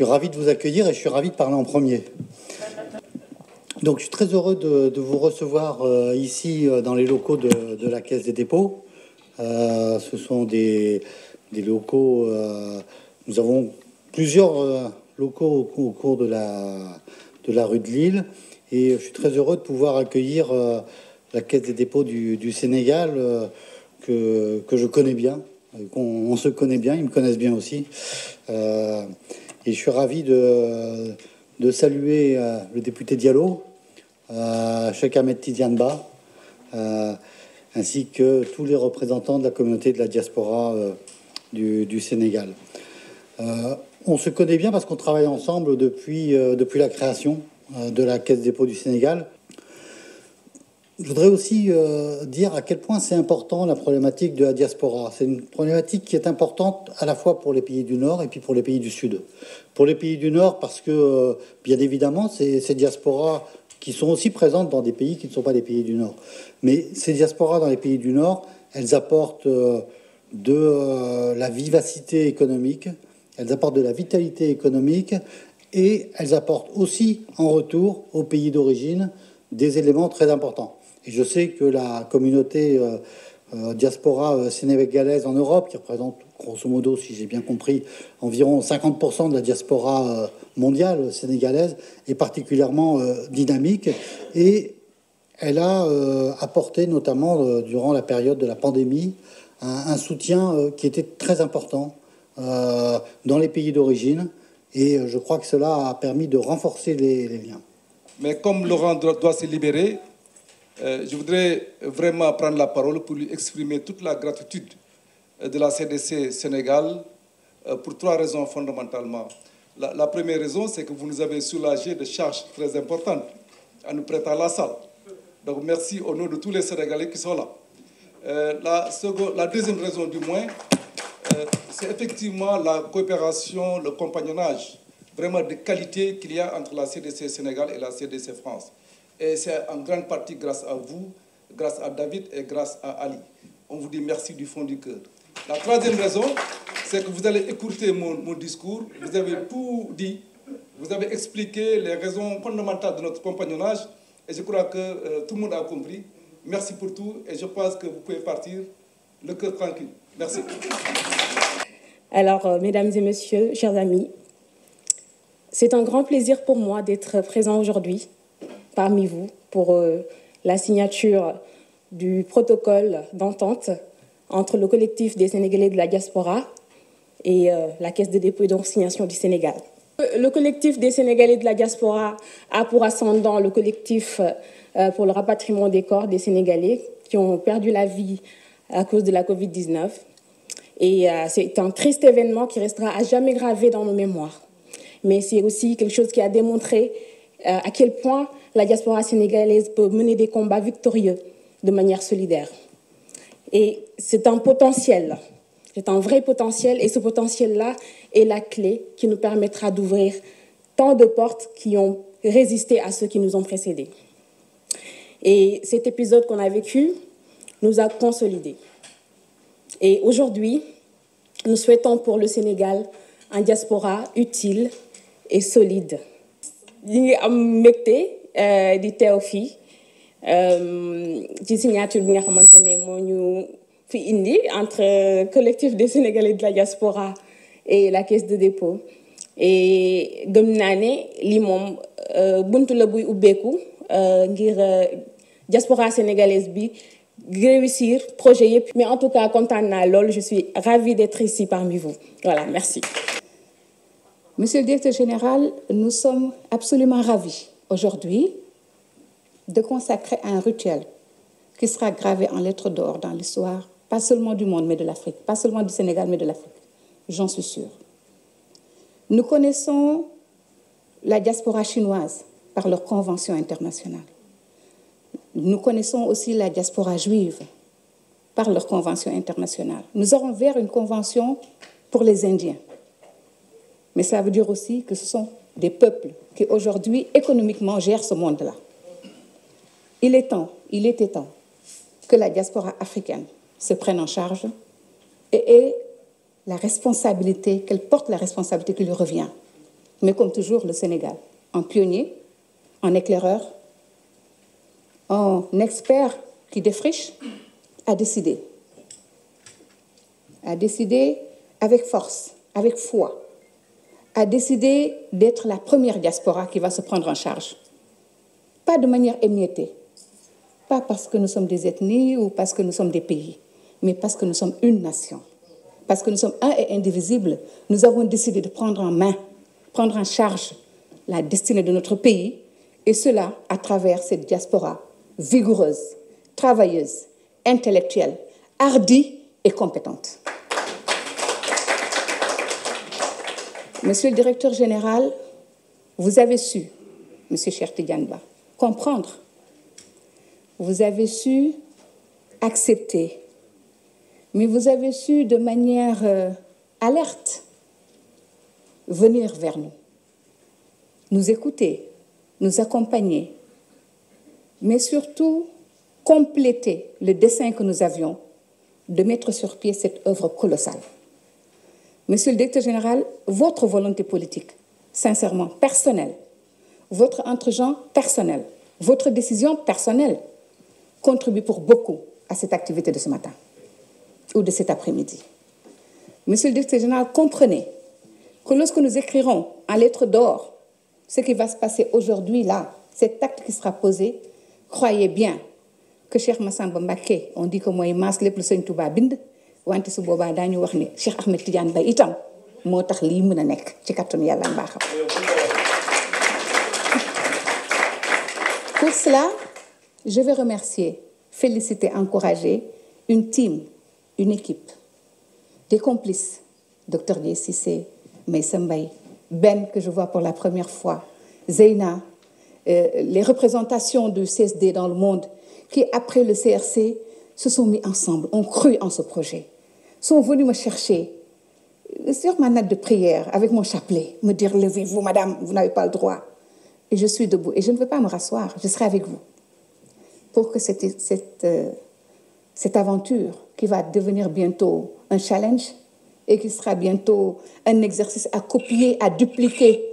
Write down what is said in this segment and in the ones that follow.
ravi de vous accueillir et je suis ravi de parler en premier. Donc, je suis très heureux de vous recevoir ici dans les locaux de la Caisse des dépôts. Ce sont des locaux... nous avons plusieurs locaux au cours de la rue de Lille. Et je suis très heureux de pouvoir accueillir la Caisse des dépôts du Sénégal, que je connais bien. On se connaît bien, ils me connaissent bien aussi. Et je suis ravi de saluer le député Diallo, Cheikh Ahmed Tidiane Ba, ainsi que tous les représentants de la communauté de la diaspora du Sénégal. On se connaît bien parce qu'on travaille ensemble depuis la création de la Caisse des dépôts du Sénégal. Je voudrais aussi dire à quel point c'est important la problématique de la diaspora. C'est une problématique qui est importante à la fois pour les pays du Nord et puis pour les pays du Sud. Pour les pays du Nord parce que, bien évidemment, ces diasporas qui sont aussi présentes dans des pays qui ne sont pas des pays du Nord. Mais ces diasporas dans les pays du Nord, elles apportent de la vivacité économique, elles apportent de la vitalité économique et elles apportent aussi en retour aux pays d'origine des éléments très importants. Et je sais que la communauté diaspora sénégalaise en Europe, qui représente grosso modo, si j'ai bien compris, environ 50% de la diaspora mondiale sénégalaise, est particulièrement dynamique. Et elle a apporté, notamment durant la période de la pandémie, un soutien qui était très important dans les pays d'origine. Et je crois que cela a permis de renforcer les liens. Mais comme Laurent doit se libérer, je voudrais vraiment prendre la parole pour lui exprimer toute la gratitude de la CDC Sénégal pour 3 raisons fondamentalement. La première raison, c'est que vous nous avez soulagé de charges très importantes en nous prêtant la salle. Donc merci au nom de tous les Sénégalais qui sont là. La deuxième raison du moins, c'est effectivement la coopération, le compagnonnage vraiment de qualité qu'il y a entre la CDC Sénégal et la CDC France. Et c'est en grande partie grâce à vous, grâce à David et grâce à Ali. On vous dit merci du fond du cœur. La troisième raison, c'est que vous allez écouter mon discours. Vous avez tout dit. Vous avez expliqué les raisons fondamentales de notre compagnonnage. Et je crois que tout le monde a compris. Merci pour tout. Et je pense que vous pouvez partir le cœur tranquille. Merci. Alors, mesdames et messieurs, chers amis, c'est un grand plaisir pour moi d'être présent aujourd'hui parmi vous pour la signature du protocole d'entente entre le collectif des Sénégalais de la diaspora et la Caisse de dépôt et d'assignation du Sénégal. Le collectif des Sénégalais de la diaspora a pour ascendant le collectif pour le rapatriement des corps des Sénégalais qui ont perdu la vie à cause de la Covid-19. Et c'est un triste événement qui restera à jamais gravé dans nos mémoires. Mais c'est aussi quelque chose qui a démontré à quel point la diaspora sénégalaise peut mener des combats victorieux de manière solidaire. Et c'est un potentiel, c'est un vrai potentiel, et ce potentiel-là est la clé qui nous permettra d'ouvrir tant de portes qui ont résisté à ceux qui nous ont précédés. Et cet épisode qu'on a vécu nous a consolidés. Et aujourd'hui, nous souhaitons pour le Sénégal un diaspora utile et solide. Ñi ngi am mbégte di teew fii ci signature bi nga xamante ne moo ñu fi indi entre collectif des Sénégalais de la diaspora et la Caisse de dépôt et gëm naa ne lii moom buntu la buy ubbeeku ngir diaspora sénégalaise bi réussir projet yëpp. Mais en tout cas kontaan naa lool, je suis ravie d'être ici parmi vous. Voilà, merci. Monsieur le directeur général, nous sommes absolument ravis aujourd'hui de consacrer un rituel qui sera gravé en lettres d'or dans l'histoire, pas seulement du monde, mais de l'Afrique, pas seulement du Sénégal, mais de l'Afrique. J'en suis sûre. Nous connaissons la diaspora chinoise par leur convention internationale. Nous connaissons aussi la diaspora juive par leur convention internationale. Nous aurons vers une convention pour les Indiens. Mais ça veut dire aussi que ce sont des peuples qui aujourd'hui économiquement gèrent ce monde-là. Il était temps que la diaspora africaine se prenne en charge et ait la responsabilité, qu'elle porte la responsabilité qui lui revient Mais comme toujours, le Sénégal, en pionnier, en éclaireur, en expert qui défriche, a décidé avec force, avec foi, a décidé d'être la première diaspora qui va se prendre en charge. Pas de manière émiettée, pas parce que nous sommes des ethnies ou parce que nous sommes des pays, mais parce que nous sommes une nation. Parce que nous sommes un et indivisibles, nous avons décidé de prendre en main, prendre en charge la destinée de notre pays, et cela à travers cette diaspora vigoureuse, travailleuse, intellectuelle, hardie et compétente. Monsieur le directeur général, vous avez su, Monsieur Cheikh Tidiane Ba, comprendre. Vous avez su accepter, mais vous avez su de manière alerte venir vers nous écouter, nous accompagner, mais surtout compléter le dessein que nous avions de mettre sur pied cette œuvre colossale. Monsieur le directeur général, votre volonté politique, sincèrement personnelle, votre entregent personnel, votre décision personnelle contribue pour beaucoup à cette activité de ce matin ou de cet après-midi. Monsieur le directeur général, comprenez que lorsque nous écrirons en lettres d'or ce qui va se passer aujourd'hui là, cet acte qui sera posé, croyez bien que Cheikh Massamba Mbacké, on dit que mooy maas lépp lu Sëñ Touba bind, wante su boobaa daañu wax ne Cheikh Ahmed Tidiane Ba itam moo tax lii mën a nekk ci kattanu Yàlla mbaaxam. Pour cela, je vais remercier, féliciter, encourager une team, une équipe, des complices, Dr Dieye Cissé, Meissa Mbaye, Ben que je vois pour la première fois, Zeyna, les représentations du CSD dans le monde qui, après le CRC, se sont mis ensemble, ont cru en ce projet, sont venus me chercher sur ma natte de prière avec mon chapelet, me dire « Levez-vous, madame, vous n'avez pas le droit ». Et je suis debout et je ne veux pas me rasseoir, je serai avec vous pour que cette aventure qui va devenir bientôt un challenge et qui sera bientôt un exercice à copier, à dupliquer,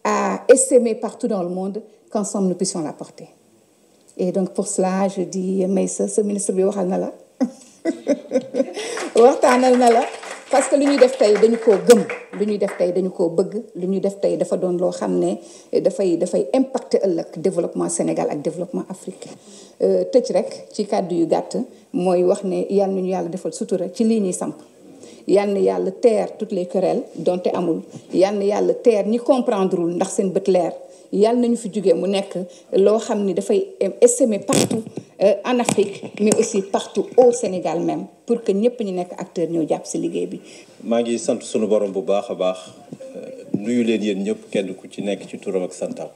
à essaimer partout dans le monde, qu'ensemble nous puissions la porter. Et donc pour cela, je dis, Meissa, ce ministre bi waxal na la waxtaanal na la parce que lu ñuy def tey dañu koo gëm, lu ñuy def tey dañu koo bëgg, lu ñuy def tey dafa doon loo xam ne dafay impacter ëllëg développement Sénégal ak développement Afrique. Tëj rek ci kàddu yu gàtt mooy wax ne yal nañu yàlla defal sutura ci lii ñuy samp. Yal na yàlla teer toutes les querelles donte amul, yal na yàlla teer ñi comprendrewul ndax seen bët leer. Yàlla nañu fi jógee mu nekk loo xam ni dafay essaimer partout en Afrique mais aussi partout au Sénégal même pour que ñëpp ñu nekk acteur ñoo jàpp ci liggéey bi. maa ngi sant sunu borom bu baax a baax nuyu leen yéen ñëpp kenn ku ci nekk ci turam ak santam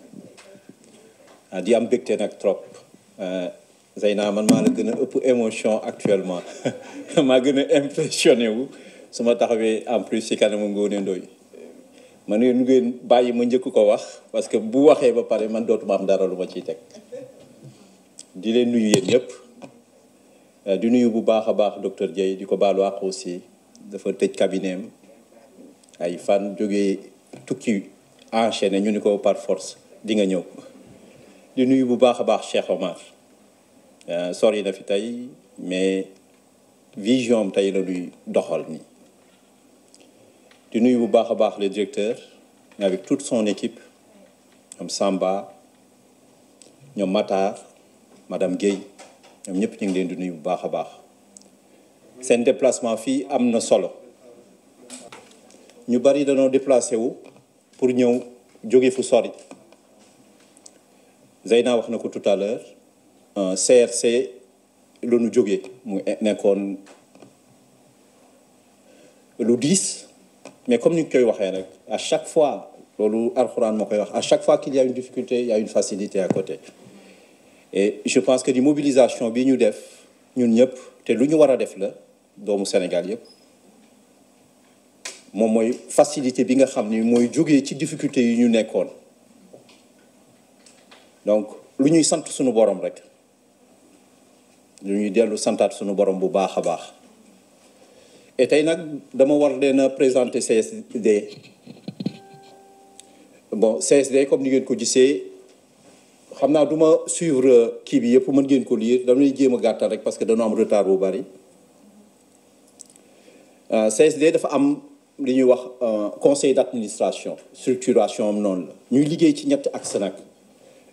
di am bégte nag trop Zeyna man maa la gën a ëpp émotion actuellement maa gën a impressionné wu su ma taxawee en plus ci kanamu Ngoné Ndoye man ngeen bàyyi ma njëkk ko wax parce que bu waxee ba pare man dootuma am dara lu ma ciy teg di leen nuyu yéen ñëpp di nuyu bu baax a baax docteur Dieye di ko baalu àq aussi dafa tëj cabinet am ay fan jógee tukki enchaîné ñu ni ko par force di nga ñëw di nuyu bu baax a baax Cheikh Omar sori na fi tey mais vision am tey la ñuy doxal ni di nuyu bu baax a baax le directeur avec toute son équipe ñoom Samba ñoom Matar madame Guèye ñoom ñëpp ñu ngi leen di nuyu bu baax a baax seen déplacement fii am na solo ñu bari dañoo déplacé wu pour ñëw jóge fu sori Zeyna wax na ko tout à l'heure CRC la ñu jógee mu nekkoon lu 10 mais comme ni ñu koy waxee rek à chaque fois loolu alxuraan moo koy wax à chaque fois qu'il y a une difficulté il y a une facilité à côté et je pense que di mobilisation bi ñu def ñun ñëpp te lu ñu war a def la doomu Sénégal yëpp moom mooy facilité bi nga xam ni mooy jógee ci difficulté yi ñu nekkoon donc lu ñuy sant suñu borom rek lu ñuy dellu santaat suñu borom bu baax a baax et tey nag dama war leen a présenter CSD bon CSD comme ni ngeen ko gisee xam naa du ma suivre kii bi yëpp mën ngeen ko lire damay jéem a gàttal rek parce que dañoo am retard bu bari CSD dafa am li ñuy wax conseil d'administration structuration am noonu la ñuy liggéey ci ñetti axe nag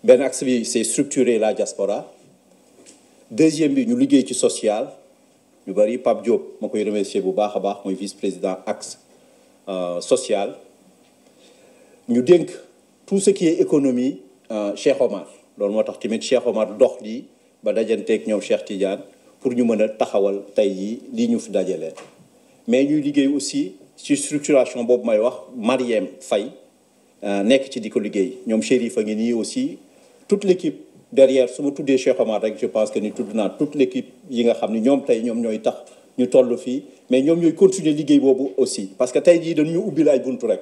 benn axe bi c'est structurer la diaspora deuxième bi ñu liggéey ci social ñu bari Pape Diop ma koy remercier bu baax a baax mooy vice-président axe social ñu dénk tout ce qui est économie Cheikh Omar loolu moo tax tamit Cheikh Omar dox lii ba dajanteeg ñoom Cheikh Tidiane pour ñu mën a taxawal tey jii lii ñu fi dajalee mais ñuy liggéey aussi ci structuration boobu may wax Mariem Faye nekk ci di ko liggéey ñoom Chérif a ngi nii aussi toute l'équipe derrière su ma tuddee Cheikh Omar rek je pense que ni tudd naa toute l'équipe yi nga xam ni ñoom tey ñoom ñooy tax ñu toll fii mais ñoom ñooy continuer liggéey boobu aussi parce que tey jii dañu ubbil ay buntu rek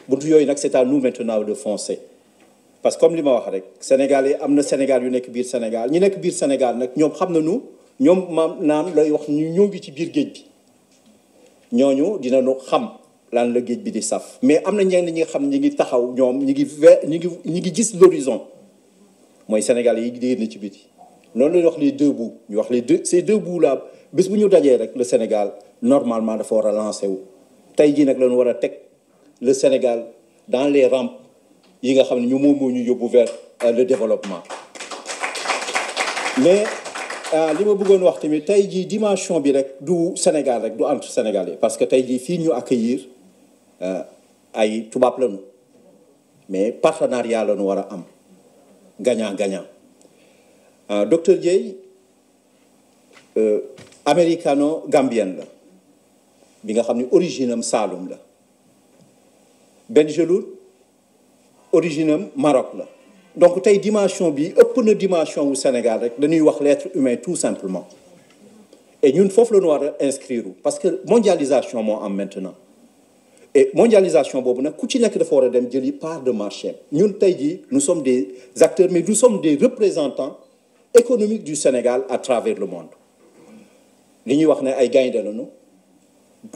buntu yooyu nag c'est à nous maintenant de foncer parce que comme li ma wax rek Sénégal yi am na Sénégal yu nekk biir Sénégal ñi nekk biir Sénégal nag ñoom xam nañu ñoom maam naan lay wax ñu ñoo ngi ci biir géej bi ñooñu dinañu xam lan la géej bi di saf mais am na ñenn ñi nga xam ñi ngi taxaw ñoom ñi ngi gis l'horizon mooy Sénégal yi di génn ci biti loolu la wax les deux bouts ñu wax les deux ces deux bouts là bés bu ñu dajee rek le Sénégal normalement dafa war a lancer wu tey jii nag lañu war a teg le Sénégal dans les rampes yi nga xam ne ñu moom moo ñu yóbbu vers le développement mais li ma bëggoon wax tamit tey jii dimension bi rek du Sénégal rek du entre Sénégalais parce que tey jii fii ñu accueillir ay tubaab lañu mais partenariat lañu war a am gagnant-gagnant docteur Dieye américano-gambienne la bi nga xam ne origine am Saloum la Benjeloul origine am Maroc la donc tey dimension bi ëpp na dimension wu Sénégal rek dañuy wax l'être humain tout simplement et ñun foofu la ñu war a inscrire parce que mondialisation moo am maintenant et mondialisation boobu nag ku ci nekk dafa war a dem jëli part de marché ñun tey jii nous sommes des acteurs mais nous sommes des représentants économiques du Sénégal à travers le monde li ñuy wax ne ay gaynde lañu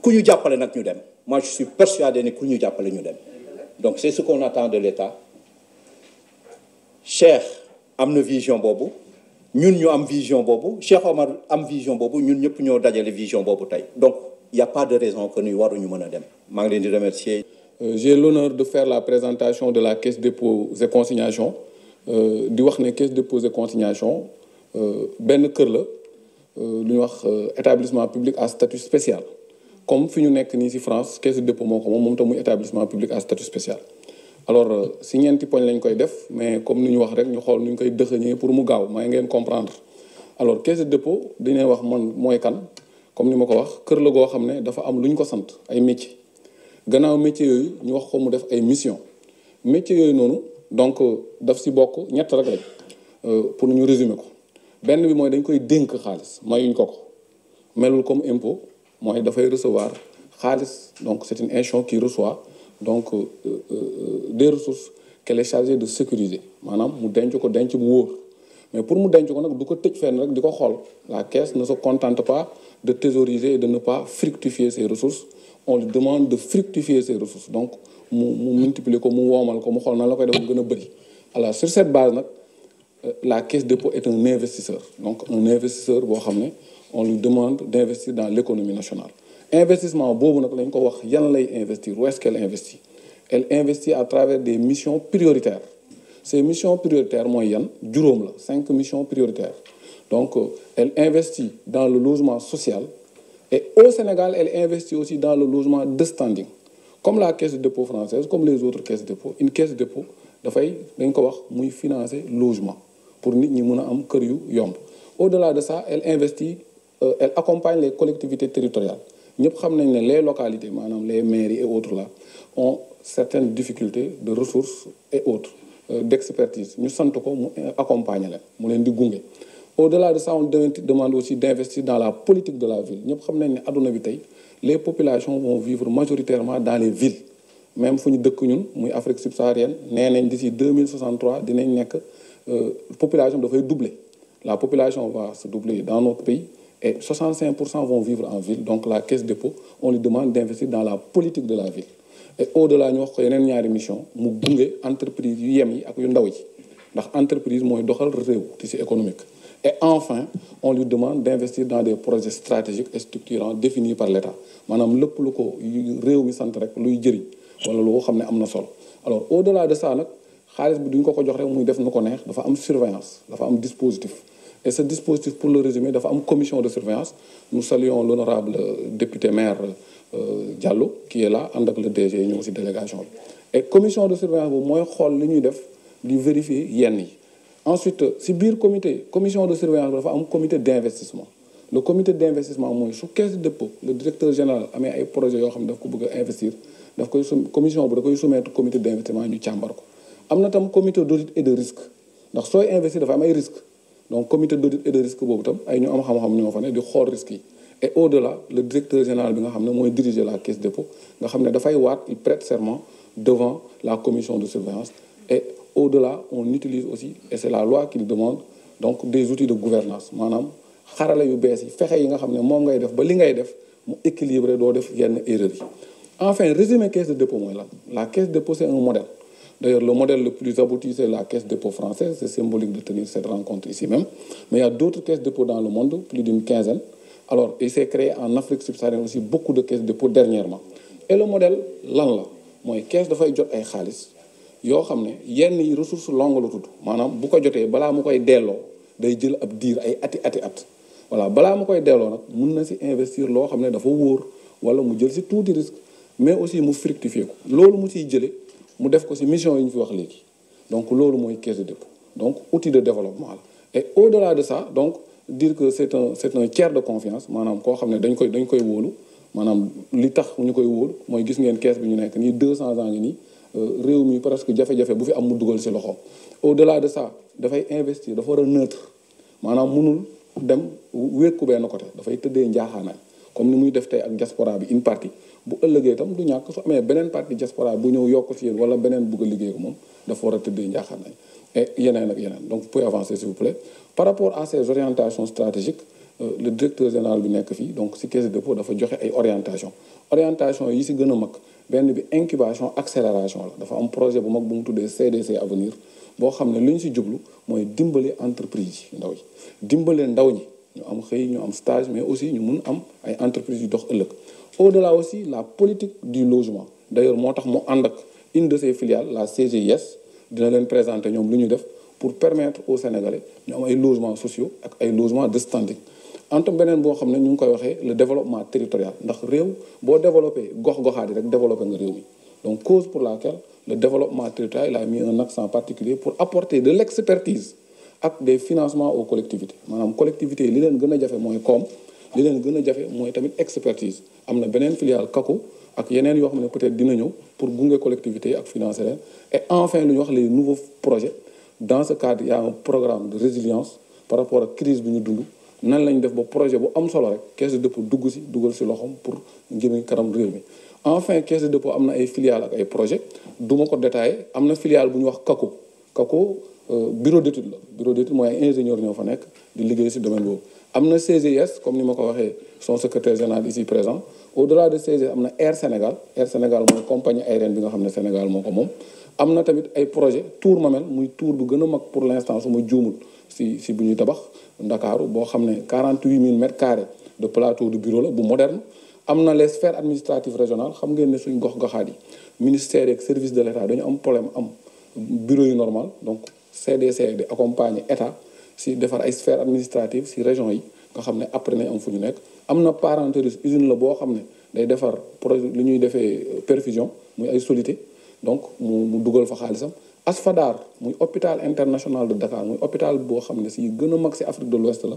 ku ñu jàppale nag ñu dem moi je suis persuadé ne ku ñu jàppale ñu dem donc c'est ce qu'on attend de l'État Cheikh am na vision boobu ñun ñu am vision boobu Cheikh Omar am vision boobu ñun ñëpp ñoo dajale vision boobu tey donc il y a pas de raison que ñuy waruñu mën a dem maa ngi leen di remercier. J'ai l'honneur de faire la présentation de la caisse dépôt et consignation di wax ne caisse dépôt et consignation benn kër la lu ñuy wax établissement public à statut spécial comme fi ñu nekk nii ci France caisse de dépôt moo ko moom tam muy établissement public à statut spécial. alors ci ñeenti poñ lañ koy def mais comme ni ñu wax rek ñu xool nu ñu koy dëxëñee pour mu gaaw may ngeen comprendre alors caisse de dépôt dinañ wax man mooy kan comme ni ma ko wax kër la goo xam ne dafa am lu ñu ko sant ay métiers gannaaw métiers yooyu ñu wax ko mu def ay missions métiers yooyu noonu donc daf ci bokk ñett rek lañ pour ñu résumer ko benn bi mooy dañ koy dénk xaalis mayuñ ko melul comme impôt mooy dafay recevoir xaalis donc c'est une institution qui reçoit donc des ressources qu'elle est chargée de sécuriser maanaam mu denc ko denc bu wóor mais pour mu denc ko nag du ko tëj fenn rek di ko xool la caisse ne se contente pas de thésauriser et de ne pas fructifier ses ressources on lui demande de fructifier ses ressources donc mu multiplier ko mu woomal ko mu xool nan la koy def mu gën a bëri alors sur cette base nag la caisse de dépôt est un investisseur donc un investisseur boo xam ne on lui demande d'investir dans l'économie nationale investissement boobu nag lañ ko wax yan lay investir où est-ce qu'elle investit elle investit à travers des missions prioritaires ces missions prioritaires mooy yan juróom la 5 missions prioritaires donc elle investit dans le logement social et au Sénégal elle investit aussi dans le logement de standing comme la caisse de dépôt française comme les autres caisses de dépôt une caisse de dépôt dafay dañ ko wax muy financer logement pour nit ñi mën a am kër yu yomb au-delà de ça elle investit elle accompagne les collectivités territoriales ñëpp xam nañ ne les localités maanaam les mairies et autres là ont certaines difficultés de ressources et autres d'expertise ñu sant ko mu accompagner leen mu leen di gunge au-delà de ça on demande aussi d'investir dans la politique de la ville ñëpp xam nañ ne adduna bi tey les populations vont vivre majoritairement dans les villes même fu ñu dëkk ñun muy Afrique subsaharienne nee nañ d'ici 2063 dinañ nekk population dafay doubler la population va se doubler dans notre pays et 65% vont vivre en ville donc la caisse de dépôt on lui demande d'investir dans la politique de la ville et au-delà ñu wax ko yeneen ñaari mission mu gunge entreprise yu yem yi ak yu ndaw yi ndax entreprise mooy doxal réew tissu économique. Et enfin on lui demande d'investir dans des projets stratégiques et structurants définis par l'État maanaam lépp lu ko réew mi sant rek luy jëriñ wala lu ko xam ne am na solo. Alors au-delà de ça nag xaalis bi duñ ko jox rek muy def nu ko neex dafa am surveillance dafa am dispositif. Et ce dispositif, pour le résumer, dafa am commission de surveillance. Nous saluons l'honorable député maire Diallo qui est là ànd ak le DG ñu aussi délégation bi. Et commission de surveillance boobu mooy xool li ñuy def di vérifier yenn yi. Ensuite si biir commission de surveillance dafa am comité d'investissement. Le comité d'investissement mooy su caisse de dépôt le directeur général amee ay projets yoo xam ne daf ko bëgg a investir daf koy commission bu da koy soumettre comité d'investissement ñu càmbar ko. Am na tam comité d'audit et de risque ndax sooy investir dafa am ay risques. Donc comité d'audit et de risque boobu tam ay ñu am xam-xam ñoo fa ne di xool risques yi et au-delà le directeur général bi nga xam ne mooy diriger la caisse de dépôt nga xam ne dafay waat il prête serment devant la commission de surveillance et au-delà on utilise aussi et c'est la loi qui demande donc des outils de gouvernance maanaam xarala yu bees yi fexe yi nga xam ne moom ngay def ba li ngay def mu équilibré doo def yenn erreurs yi. Enfin résumé caisse de dépôt mooy lan la caisse de dépôt c'est un modèle. D'ailleurs, le modèle le plus abouti, c'est la caisse de dépôt française. C'est symbolique de tenir cette rencontre ici même. Mais il y a d'autres caisses de dépôt dans le monde, plus d'une quinzaine. Alors, il s'est créé en Afrique subsaharienne aussi beaucoup de caisses de dépôt dernièrement. Et le modèle, lan la mooy caisse dafay jot ay xaalis yoo xam ne yenn yi ressources longues la tudd maanaam bu ko jotee balaa mu koy delloo day jël ab diir ay ati at voilà balaa mu koy delloo nag mun na si investir loo xam ne dafa wóor wala mu jël si tuuti risque mais aussi mu fructifier ko loolu mu siy jëlee. mu def ko ci mission yi ñu fi wax léegi donc loolu mooy caisse de dépôt donc outil de développement la et au-delà de ça donc dire que c'est un tiers de confiance maanaam koo xam ne dañ koy wóolu maanaam li tax ñu koy wóolu mooy gis ngeen caisse bi ñu nekk nii 200 ans ngi nii réew mi presque jafe-jafe bu fi am mu dugal ci loxoom au-delà de ça dafay investir dafa war a neutre maanaam mënul dem wékku benn côté dafay tëddee njaaxaanaay comme ni muy def tey ak diaspora bi une partie bu ëllëgee itam du ñàkk su amee beneen partie diaspora bu ñëw yokk ci yéen wala beneen bugg a liggéey ko moom dafa war a tëddee njaaxaanaay et yeneen ak yeneen donc vous pouvez avancer s'il vous plaît par rapport à ces orientations stratégiques le directeur général bi nekk fii donc ci caisse de dépôt dafa joxe ay orientation yi ci gën a mag benn bi incubation accélération la dafa am projet bu mag bu mu tuddee CDC avenir boo xam ne li ñu ci jublu mooy dimbali entreprise yi ndaw yi dimbale ndaw ñi ñu am xëy ñu am stage mais aussi ñu mun am ay entreprises yu dox ëllëg au-delà aussi la politique du logement d'ailleurs moo tax mu ànd ak une de ses filiales la CGIS dina leen présenter ñoom lu ñu def pour permettre aux Sénégalais ñu am ay logements sociaux ak ay logements de standing antam beneen boo xam ne ñu ngi koy waxee le développement territorial ndax réew boo développé gox-goxaat yi rek développé nga réew mi donc cause pour laquelle le développement territorial il a mis un accent particulier pour apporter de l'expertise ak des financements aux collectivités maanaam collectivités yi li leen gën a jafe mooy koom li leen gën a jafe mooy tamit expertise am na beneen filiale kako ak yeneen yoo xam ne peut-être dina ñëw pour gunge collectivités yi ak financer leen et enfin lu ñu wax les nouveaux projets dans ce cadre il y a un programme de résilience par rapport ak crise bi ñu dund nan lañ def ba projet bu am solo rek caisse de dépôt dugal si loxoom pour jëmi kanam réew mi enfin caisse de dépôt am na ay filiales ak ay projets du ma ko détaillé am na filiale bu ñu wax kako bureau d'étude la bureau d'étude mooy ay ingénieur ñoo fa nekk di liggéey ci domaine boobu am na CGS comme ni ma ko waxee son secrétaire général ici présent au-delà de CGS am na Air Sénégal mooy compagnie aérienne bi nga xam ne Sénégal moo ko moom am na tamit ay projet Tour Mamel muy tour bu gën a mag pour l'instant su ma juumul si bu ñuy tabax Ndakaaru boo xam ne 48 000 mètres carrés de plateau de bureau la bu moderne am na les sphères administratives régionales xam ngeen ne suñ gox-goxaat yi ministères ak service de l'État dañu am problème am bureau yu normal donc CDC di accompagner état si defar ay sphères administratives si région yi nga xam ne après nañ am fu ñu nekk am na parentérise usine la boo xam ne day defar projet li ñuy defee perfusion muy ay soluté donc mu dugal fa xaalisam Asfadar muy hôpital international de Dakar muy hôpital boo xam ne si gën a mag si Afrique de l'Ouest la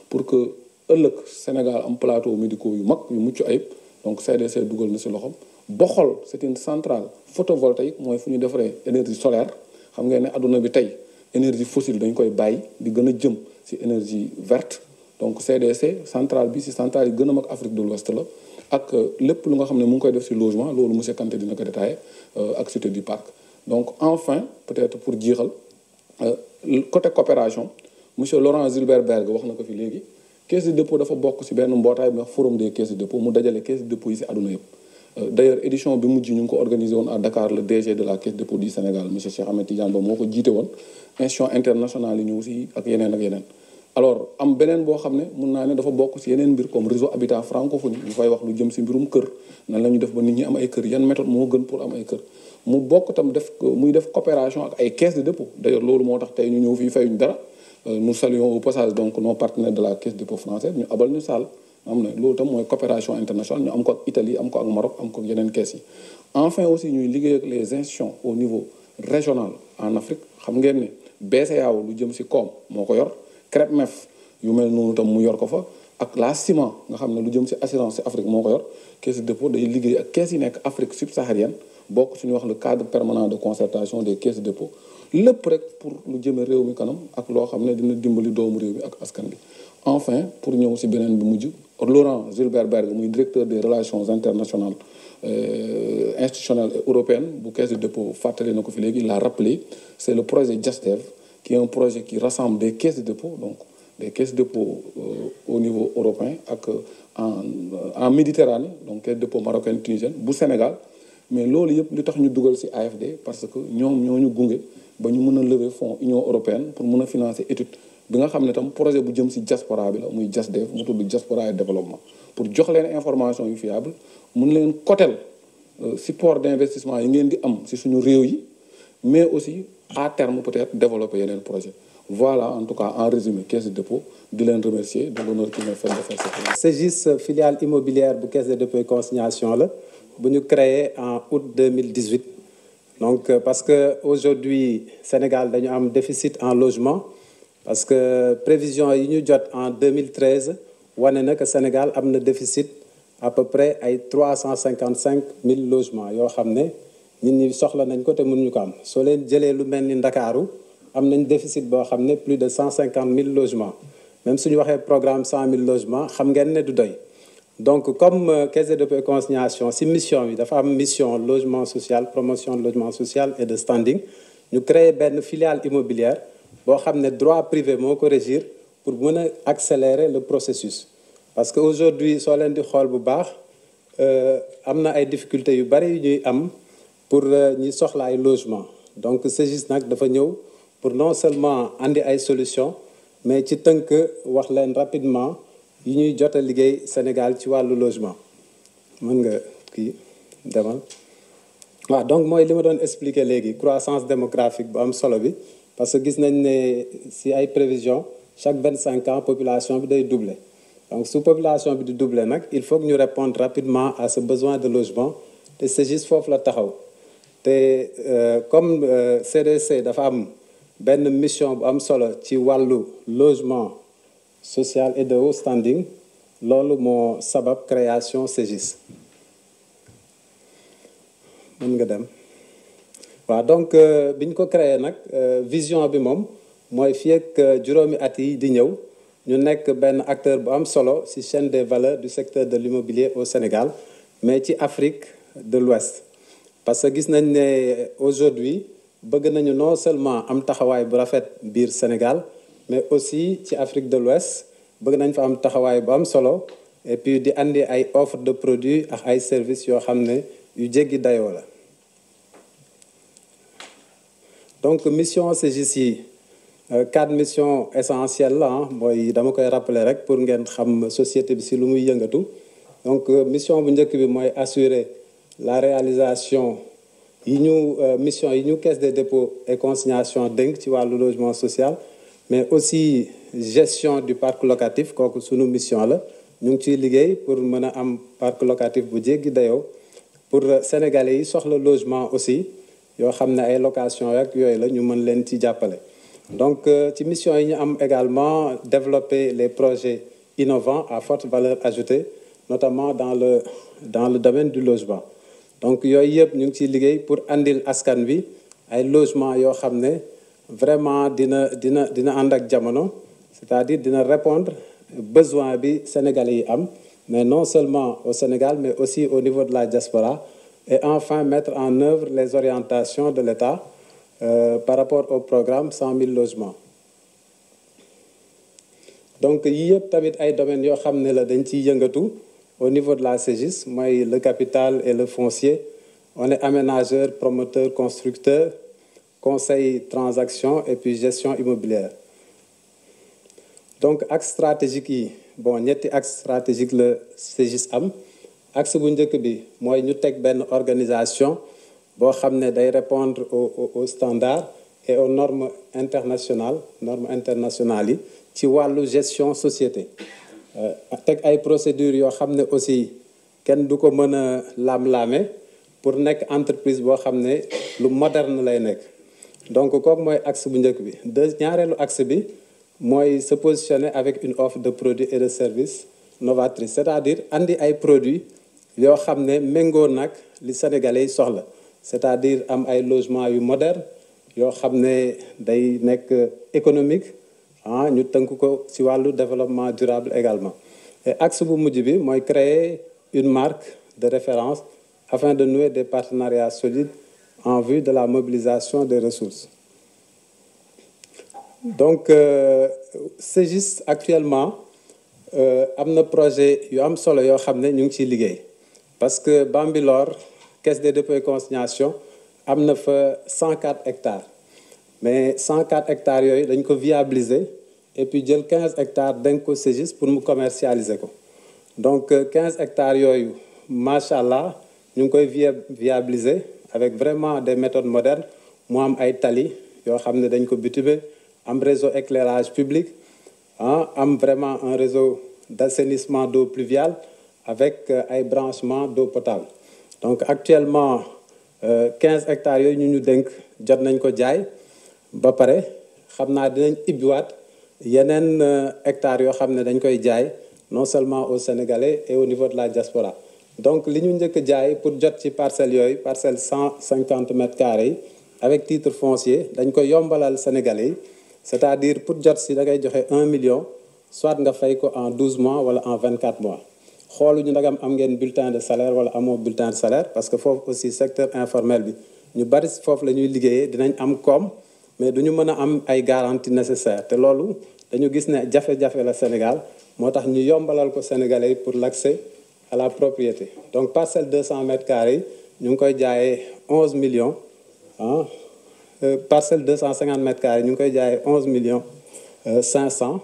pour que ëllëg Sénégal am plateau médicaux yu mag yu mucc ayib donc CDC dugal na si loxom Boxol c'est une centrale photovoltaïque mooy fu ñu defaree énergie solaire xam ngeen ne adduna bi tey énergie fossile dañ koy bàyyi di gën a jëm ci énergie verte donc CDC centrale bi ci centrale yi gën a mag Afrique de l'Ouest la ak lépp lu nga xam ne mu ngi koy def ci logement loolu monsieur Kanté dina ko détaillé ak Cité du Parc donc enfin peut-être pour jeexal côté coopération monsieur Laurent Gilbert Berg wax na ko fi léegi caisse de dépôt dafa bokk ci benn mbootaay bi wax forum des caisses de dépôt mu dajale caisse de dépôt yi ci àdduna yëpp d'ailleurs édition bi mujj ñu ngi ko organisé woon à Dakar. Le DG de la Caisse des dépôts du Sénégal monsieur Cheikh Ahmed Tidiane Ba moo ko jiite woon. institution internationale yi ñëw si ak yeneen ak yeneen. alors am beneen boo xam ne mun naa ne dafa bokk si yeneen mbir comme réseau habitat francophonie ñu fay wax lu jëm si mbirum kër nan la ñu def ba nit ñi am ay kër yan méthode moo gën pour am ay kër mu bokk tam muy def coopération ak ay caisse de dépôt d'ailleurs loolu moo tax tey ñu ñëw fii fayuñ dara nous saluons au passage donc nos partenaires de la caisse de dépôt française ñu abal ñu salle am na loolu tam mooy coopération internationale ñu am ko ak Italie am ko ak Maroc am ko ak yeneen caisse yi enfin aussi ñuy liggéey ak les institutions au niveau régional en Afrique xam ngeen ne BCEAO lu jëm si koom moo ko yor CREPMEF yu mel noonu tam mu yor ko fa ak la ciment nga xam ne lu jëm si assurance si Afrique moo ko yor caisse de dépôt day liggéey ak caisse yi nekk Afrique subsaharienne bokk suñu wax le cadre permanent de concertation des caisses de dépôt lépp rek pour lu jëme réew mi kanam ak loo xam ne dina dimbali doomu réew mi ak askan bi enfin pour ñëw si beneen bi mujj Laurent Gilbert Berg muy directeur des relations internationales institutionnelles et européennes bu caisse de dépôt fàttali na ko fi léegi il l'a rappelé c'est le projet JASDEV qui est un projet qui rassemble des caisses de dépôt donc des caisses de dépôt au niveau européen ak en Méditerranée donc caisse de dépôt marocaine tunisienne bu Sénégal mais loolu yëpp li tax ñu dugal ci AFD parce que ñoom ñoo ñu gunge ba ñu mën a lever fonds Union européenne pour mën a financer étude bi nga xam ne tam projet bu jëm ci diaspora bi la muy JASDEV mu tudd diaspora et développement pour jox leen information yu fiable mun leen kotel support d'investissement yi ngeen di am ci suñu réew yi mais aussi à terme peut-être développer yeneen projet voilà en tout cas en résumé caisse de dépôt di leen remercier de l'honneur qui m'est fait de faire cette CEGIS filiale immobilière bu caisse de dépôt et consignation la bu ñu créé en août 2018 donc parce que aujourd'hui Sénégal dañu am déficit en logement parce que prévision yi ñu jot en 2013 wane na que Sénégal am na déficit à peu près ay 355 000 logements yoo xam ne nit ñi soxla nañ ko te mënuñu ko am soo leen jëlee lu mel ni Ndakaaru am nañ déficit boo xam ne plus de 150 000 logements même suñu waxee programme 100 000 logements xam ngeen ne du doy donc comme caisse de dépôt et consignation si mission bi dafa am mission logement social promotion de logement social et de standing ñu créer benn filiale immobilière boo xam ne droit privé moo ko régir pour mën a accélérer le processus parce que aujourd'hui soo leen di xool bu baax am na ay difficultés yu bari yu ñuy am pour ñi soxla ay logement donc CEGIS nag dafa ñëw pour non seulement andi ay solutions mais ci tënk wax leen rapidement yi ñuy jot a liggéey Sénégal ci wàllu logement mën nga kii demal waaw donc mooy li ma doon expliquer léegi croissance démographique bu am solo bi parce que gis nañ ne si ay prévisions chaque 25 ans population bi day doubler donc su population bi di doubler nag il faut que ñu répondre rapidement à ce besoin de logement te CEGIS foofu la taxaw te comme CDC dafa am benn mission bu am solo ci wàllu logement social et de haut standing loolu moo sabab création CEGIS mën nga dem waaw donc bi ñu ko créé nag vision bi moom mooy fii ak juróomi at yi di ñëw ñu nekk benn acteur bu am solo ci chaîne des valeurs du secteur de l'immobilier au Sénégal mais ci Afrique de l'Ouest parce que gis nañ ne aujourd'hui bëgg nañu non seulement am taxawaay bu rafet biir Sénégal mais aussi ci Afrique de l'Ouest bëgg nañ fa am taxawaay bu am solo et puis di andi ay offre de produits ak ay services yoo xam ne yu jéggi dayoo la donc mission CEGIS yi 4 missions essentielles la mooy dama koy rappeler rek pour ngeen xam société bi si lu muy yëngatu donc mission bu njëkk bi mooy assurer la réalisation yi ñu mission yi ñu caisse des dépôts et consignation dénk ci wàllu logement social mais aussi gestion du parc locatif kooku sunu mission la ñu ngi ciy liggéey pour mën a am parc locatif bu jéggi dayoo pour sénégalais yi soxla logement aussi yoo xam ne ay location rek yooyu la ñu mën leen ci jàppale donc ci mission yi ñu am également développer les projets innovants à forte valeur ajoutée notamment dans le domaine du logement donc yooyu yëpp ñu ngi ciy liggéey pour andil askan bi ay logement yoo xam ne vraiment dina ànd ak jamono c'est-à-dire dina répondre besoin bi sénégalais yi am mais non seulement au Sénégal mais aussi au niveau de la diaspora et enfin mettre en œuvre les orientations de l'État par rapport au programme 100 000 logements donc yii yëpp tamit ay domaines yoo xam ne la dañ ciy yëngatu au niveau de la CEGIS mooy le capital et le foncier on est aménageur promoteur constructeur conseil transaction et puis gestion immobilière donc axe stratégique yi bon ñetti axe stratégique la CEGIS am axe bu njëkk bi mooy ñu teg benn organisation boo xam ne day répondre aux standards et aux normes internationales yi ci wàllu gestion société teg ay procédures yoo xam ne aussi kenn du ko mën a laam-laame pour nekk entreprise boo xam ne lu moderne lay nekk donc kooku mooy axe bu njëkk bi ñaareelu axe bi mooy se positionner avec une offre de produits et de services novatrice c'est-à-dire andi ay produits yoo xam ne méngoo nag li sénégalais yi soxla c'est-à-dire am ay logements yu moderne yoo xam ne day nekk économique ñu tënk ko ci wàllu développement durable également et axe bu mujj bi mooy créer une marque de référence afin de nouer des partenariats solides en vue de la mobilisation des ressources donc CEGIS actuellement am na projet yu am solo yoo xam ne ñu ngi ciy liggéey parce que Bambilor caisse des dépôts et consignation am na fa 104 hectares mais 104 hectares yooyu dañ ko viabiliser et puis jël 15 hectares dénk ko CEGIS pour mu commercialiser ko donc 15 hectares yooyu macha allah ñu ngi koy viabiliser avec vraiment des méthodes modernes mu am ay tali yoo xam ne dañ ko bitumer am réseau éclairage public am vraiment un réseau d'assainissement d'eau pluviale avec ay branchements d'eau potable donc actuellement 15 hectares yooyu ñu dénk jot nañ ko jaay ba pare xam naa dinañ ibbiwaat yeneen hectares yoo xam ne dañ koy jaay non seulement aux Sénégalais et au niveau de la diaspora donc li ñu njëkk jaay pour jot ci parcelles yooyu parcelles 150 mètres carrés yi avec titre foncier dañ koy yombalal Sénégalais yi c'est-à-dire pour jot si da ngay joxe 1 million soit nga fay ko en 12 mois wala en 24 mois xooluñu ndagam am ngeen bulletin de salaire wala amoo bulletin de salaire parce que foofu aussi secteur informel bi ñu bari foofu la ñuy liggéeyee dinañ am koom mais duñu mën a am ay garanties nécessaires te loolu dañu gis ne jafe-jafe la Sénégal moo tax ñu yombalal ko Sénégalais yi pour l'accès à la propriété donc parcelle 200 mètres carrés ñu ngi koy jaayee 11 millions parcelle 250 mètres carrés ñu ngi koy jaayee 11 millions 500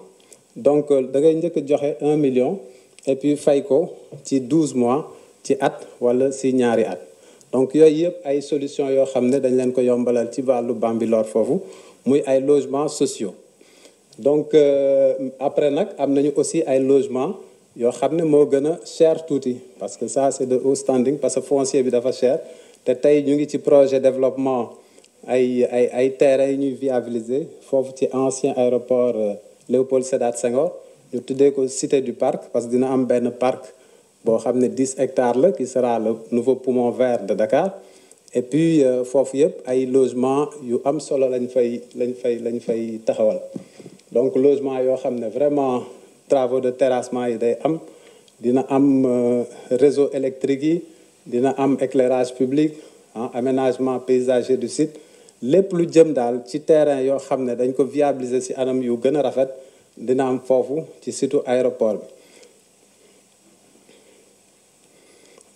donc da ngay njëkk a joxe 1 million et puis fay ko ci 12 mois ci at wala ci ñaari at donc yooyu yëpp ay solutions yoo xam ne dañ leen ko yombalal ci wàllu Bambilor foofu muy ay logements sociaux donc après nag am nañu aussi ay logements yoo xam ne moo gën a cher tuuti parce que ça c'est de haut standing parce que foncier bi dafa cher te tey ñu ngi ci projet développement ay terrains yi ñuy viabiliser foofu ci ancien aéroport Léopold Sédar Senghor ñu tuddee ko cité du parc parce que dina am benn parc boo xam ne 10 hectares la qui sera le nouveau poumon vert de Dakar et puis foofu yëpp ay logements yu am solo lañ fay taxawal donc logement yoo xam ne vraiment travaux de terrassement yi day am dina am réseau électrique yi dina am éclairage public aménagement paysager du site lépp lu jëm daal ci terrain yoo xam ne dañ ko viabiliser ci anam yu gën a rafet dina am foofu ci surtout aéroport bi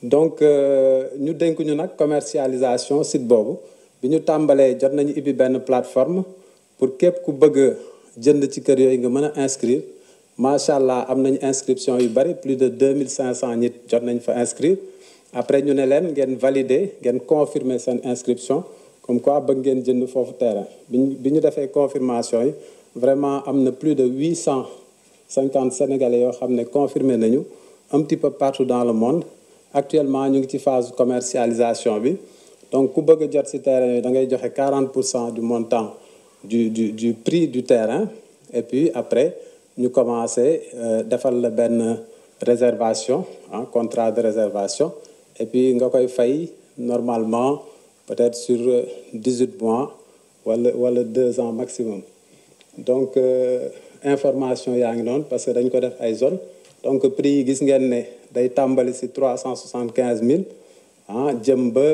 donc ñu dénk ñu nag commercialisation site boobu bi ñu tàmbalee jot nañu ibbi benn plateforme pour képp ku bëgg jënd ci kër yooyu nga mën a inscrire macha allah am nañu inscription yu bari plus de 2500 nit jot nañ fa inscrire après ñu ne leen ngeen valider ngeen confirmer seen inscription comme quoi bëgg ngeen jënd foofu terrain bi ñu defee confirmation yi vraiment am na plus de 850 sénégalais yoo xam ne confirmé nañu un petit peu partout dans le monde actuellement ñu ngi ci phase commercialisation bi donc ku bëgg a jot ci terrain yi da ngay joxe 40% du montant du prix du terrain et puis après ñu commencé defal la benn réservation contrat de réservation et puis nga koy fay normalement peut-être sur 18 mois wala 2 ans maximum donc information yaa ngi noonu parce que dañ ko def ay zone donc prix yi gis ngeen ne day tàmbali ci 375 000 jëm ba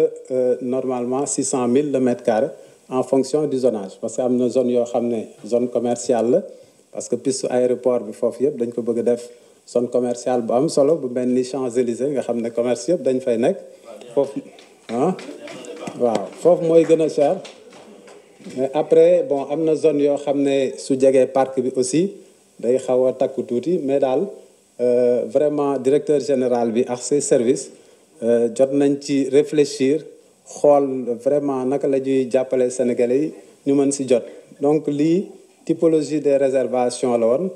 normalement 600 000 le mètre carré en fonction du zonage parce que am na zone yoo xam ne zone commerciale la parce que piste aéroport bi foofu yëpp dañ ko bëgg a def zone commerciale bu am solo bu mel ni Champs-Élysées nga xam ne commerce yëpp dañ fay nekk foofu waaw foofu mooy gën a cher mais après bon am na zone yoo xam ne su jegee parc bi aussi day xaw a takku tuuti mais daal vraiment directeur général bi ak ses services jot nañ ci réfléchir xool vraiment naka la ñuy jàppale Sénégalais yi ñu mën si jot donc lii typologie des réservations la woon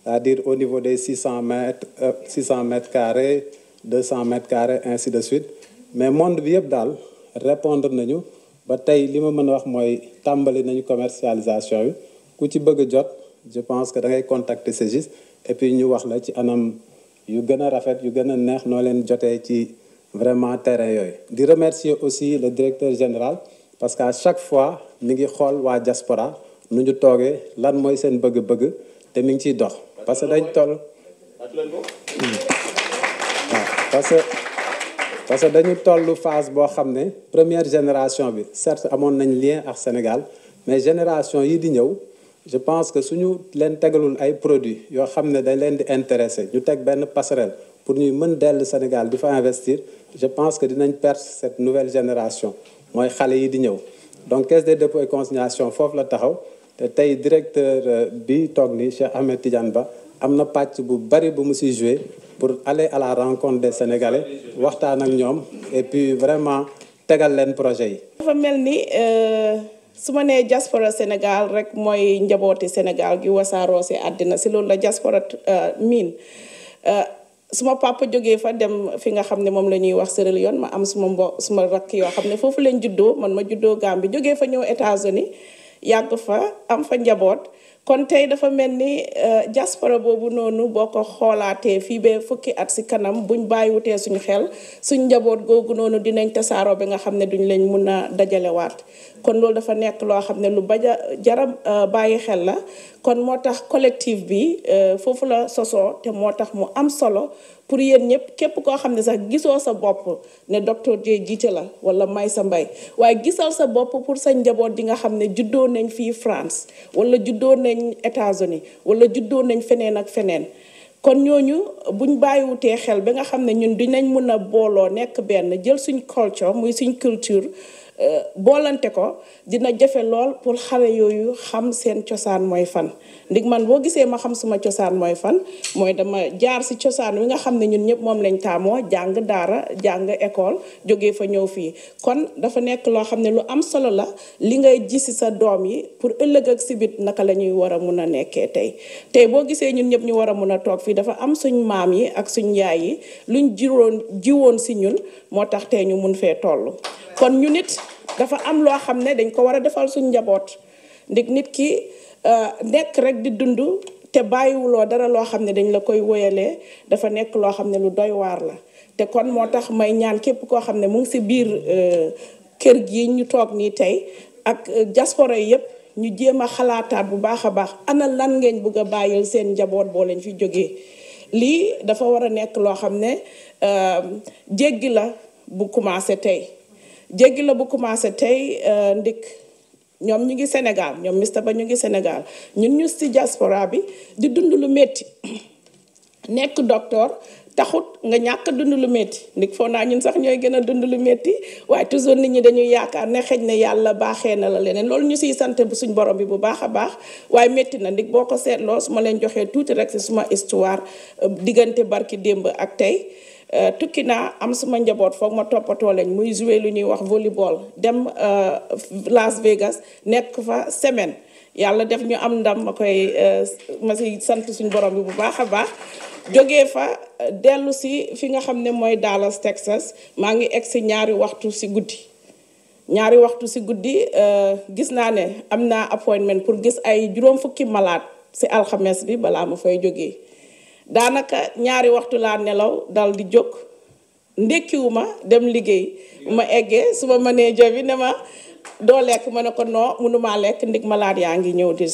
c'est-à-dire au niveau des 600 mètres carrés 200 mètres carrés ainsi de suite mais monde bi yëpp daal répondre nañu ba tey li ma mën a wax mooy tàmbali nañu commercialisation bi ku ci bëgg a jot je pense que da ngay contacter Ségis et puis ñu wax la ci anam yu gën a rafet yu gën a neex noo leen jotee ci vraiment terrain yooyu. di remercier aussi le directeur général parce que à chaque fois mi ngi xool waa diaspora nu ñu toogee lan mooy seen bëgg-bëgg te mi ngi ciy dox parce que dañ toll parce que dañu toll phase boo xam ne première génération bi certes amoon nañ lien ak Sénégal mais génération yi di ñëw je pense que suñu leen tegalul ay produits yoo xam ne dañ leen di intéressé ñu teg benn passerelle pour ñuy mën dellu Sénégal di fa investir je pense que dinañ perdre cette nouvelle génération mooy xale yi di ñëw donc caisse des dépôts et consignation foofu la taxaw te tey directeur bi toog ni Cheikh Ahmed Tidiane Ba am na pàcc bu bari bu mu si joué pour aller à la rencontre des Sénégalais waxtaan ak ñoom et puis vraiment tegal leen projet yi. dafa mel ni su ma nee diaspora Sénégal rek mooy njabooti Sénégal gi wasaaroo si àddina si loolu la diaspora miin suma papa jógee fa dem fi nga xam ne moom la ñuy wax Sierra Leone ma am suma rakk yoo xam ne foofu leen juddoo man ma juddoo Gambie jógee fa ñëw États-Unis yàgg fa am fa njaboot. kon tey dafa mel ni diaspora boobu noonu boo ko xoolaatee fii ba fukki at si kanam buñ bàyyiwutee suñu xel suñ njaboot googu noonu dinañ tasaaroo bi nga xam ne duñ leen mun a dajalewaat kon loolu dafa nekk loo xam ne lu jara bàyyi xel la kon moo tax collectif bi foofu la sosoo te moo tax mu am solo pour yéen ñëpp képp koo xam ne sax gisoo sa bopp ne docteur Dieye jiite la wala Maysa Mbaye waaye gisal sa bopp pour sa njaboot di nga xam ne juddoo nañ fii France wala juddoo nañ États-Unis wala juddoo nañ feneen ak feneen kon ñooñu buñ bàyyiwutee xel ba nga xam ne ñun dinañ mën a booloo nekk benn jël suñ culture muy suñ culture boolante ko dina jafe lool pour xale yooyu xam seen cosaan mooy fan ndig man boo gisee ma xam suma cosaan mooy fan mooy dama jaar si cosaan wi nga xam ne ñun ñëpp moom lañ taamoo jàng daara jàng école jógee fa ñëw fii kon dafa nekk loo xam ne lu am solo la li ngay gis si sa doom yi pour ëllëg ak sibit naka la ñuy war a mun a nekkee tey boo gisee ñun ñëpp ñu war a mun a toog fii dafa am suñ maam yi ak suñ yaay yi luñ jiwoon si ñun moo tax tey ñu mun fee toll kon ñu nit dafa am loo xam ne dañ ko war a defal suñ njaboot ndig nit ki nekk rek di dund te bàyyiwuloo dara loo xam ne dañ la koy woyalee dafa nekk loo xam ne lu doy waar la te kon moo tax may ñaan képp koo xam ne mu ngi si biir kër gi ñu toog nii tey ak diaspora yi yëpp ñu jéem a xalaataat bu baax a baax ana lan ngeen bëgg a bàyyil seen njaboot boo leen fi jógee lii dafa war a nekk loo xam ne jéggi la bu commencé tey jéggi la bu commencé tey ndik ñoom ñu ngi Sénégal ñoom Mr Ba ñu ngi Sénégal ñun ñu si diaspora bi di dund lu métti nekk docteur taxut nga ñàkk dund lu métti ndik foo naa ñun sax ñooy gën a dund lu métti waaye toujours nit ñi dañuy yaakaar ne xëj na yàlla baaxee na la leneen loolu ñu siy sant bu suñ borom bi bu baax a baax waaye métti na ndik boo ko seetloo su ma leen joxee tuuti rek si suma histoire diggante barki démb ak tey tukki naa am suma njaboot foog ma toppatoo leen muy jouer lu ñuy wax volleyball dem Las Vegas nekk fa semaine yàlla def ñu am ndam ma si sant suñu borom bi bu baax a baax jógee fa dellu si fi nga xam ne mooy Dallas Texas maa ngi egg si ñaari waxtu si guddi gis naa ne am naa appointment pour gis ay juróom fukki malade si alxames bi balaa ma fay jógee daanaka ñaari waxtu laa nelaw dal di jóg ndekkiwuma dem liggéey bu ma eggee su ma mënee jobi ne ma doo lekk ma ne ko non mënumaa lekk ndig malade yaa ngi ñëw di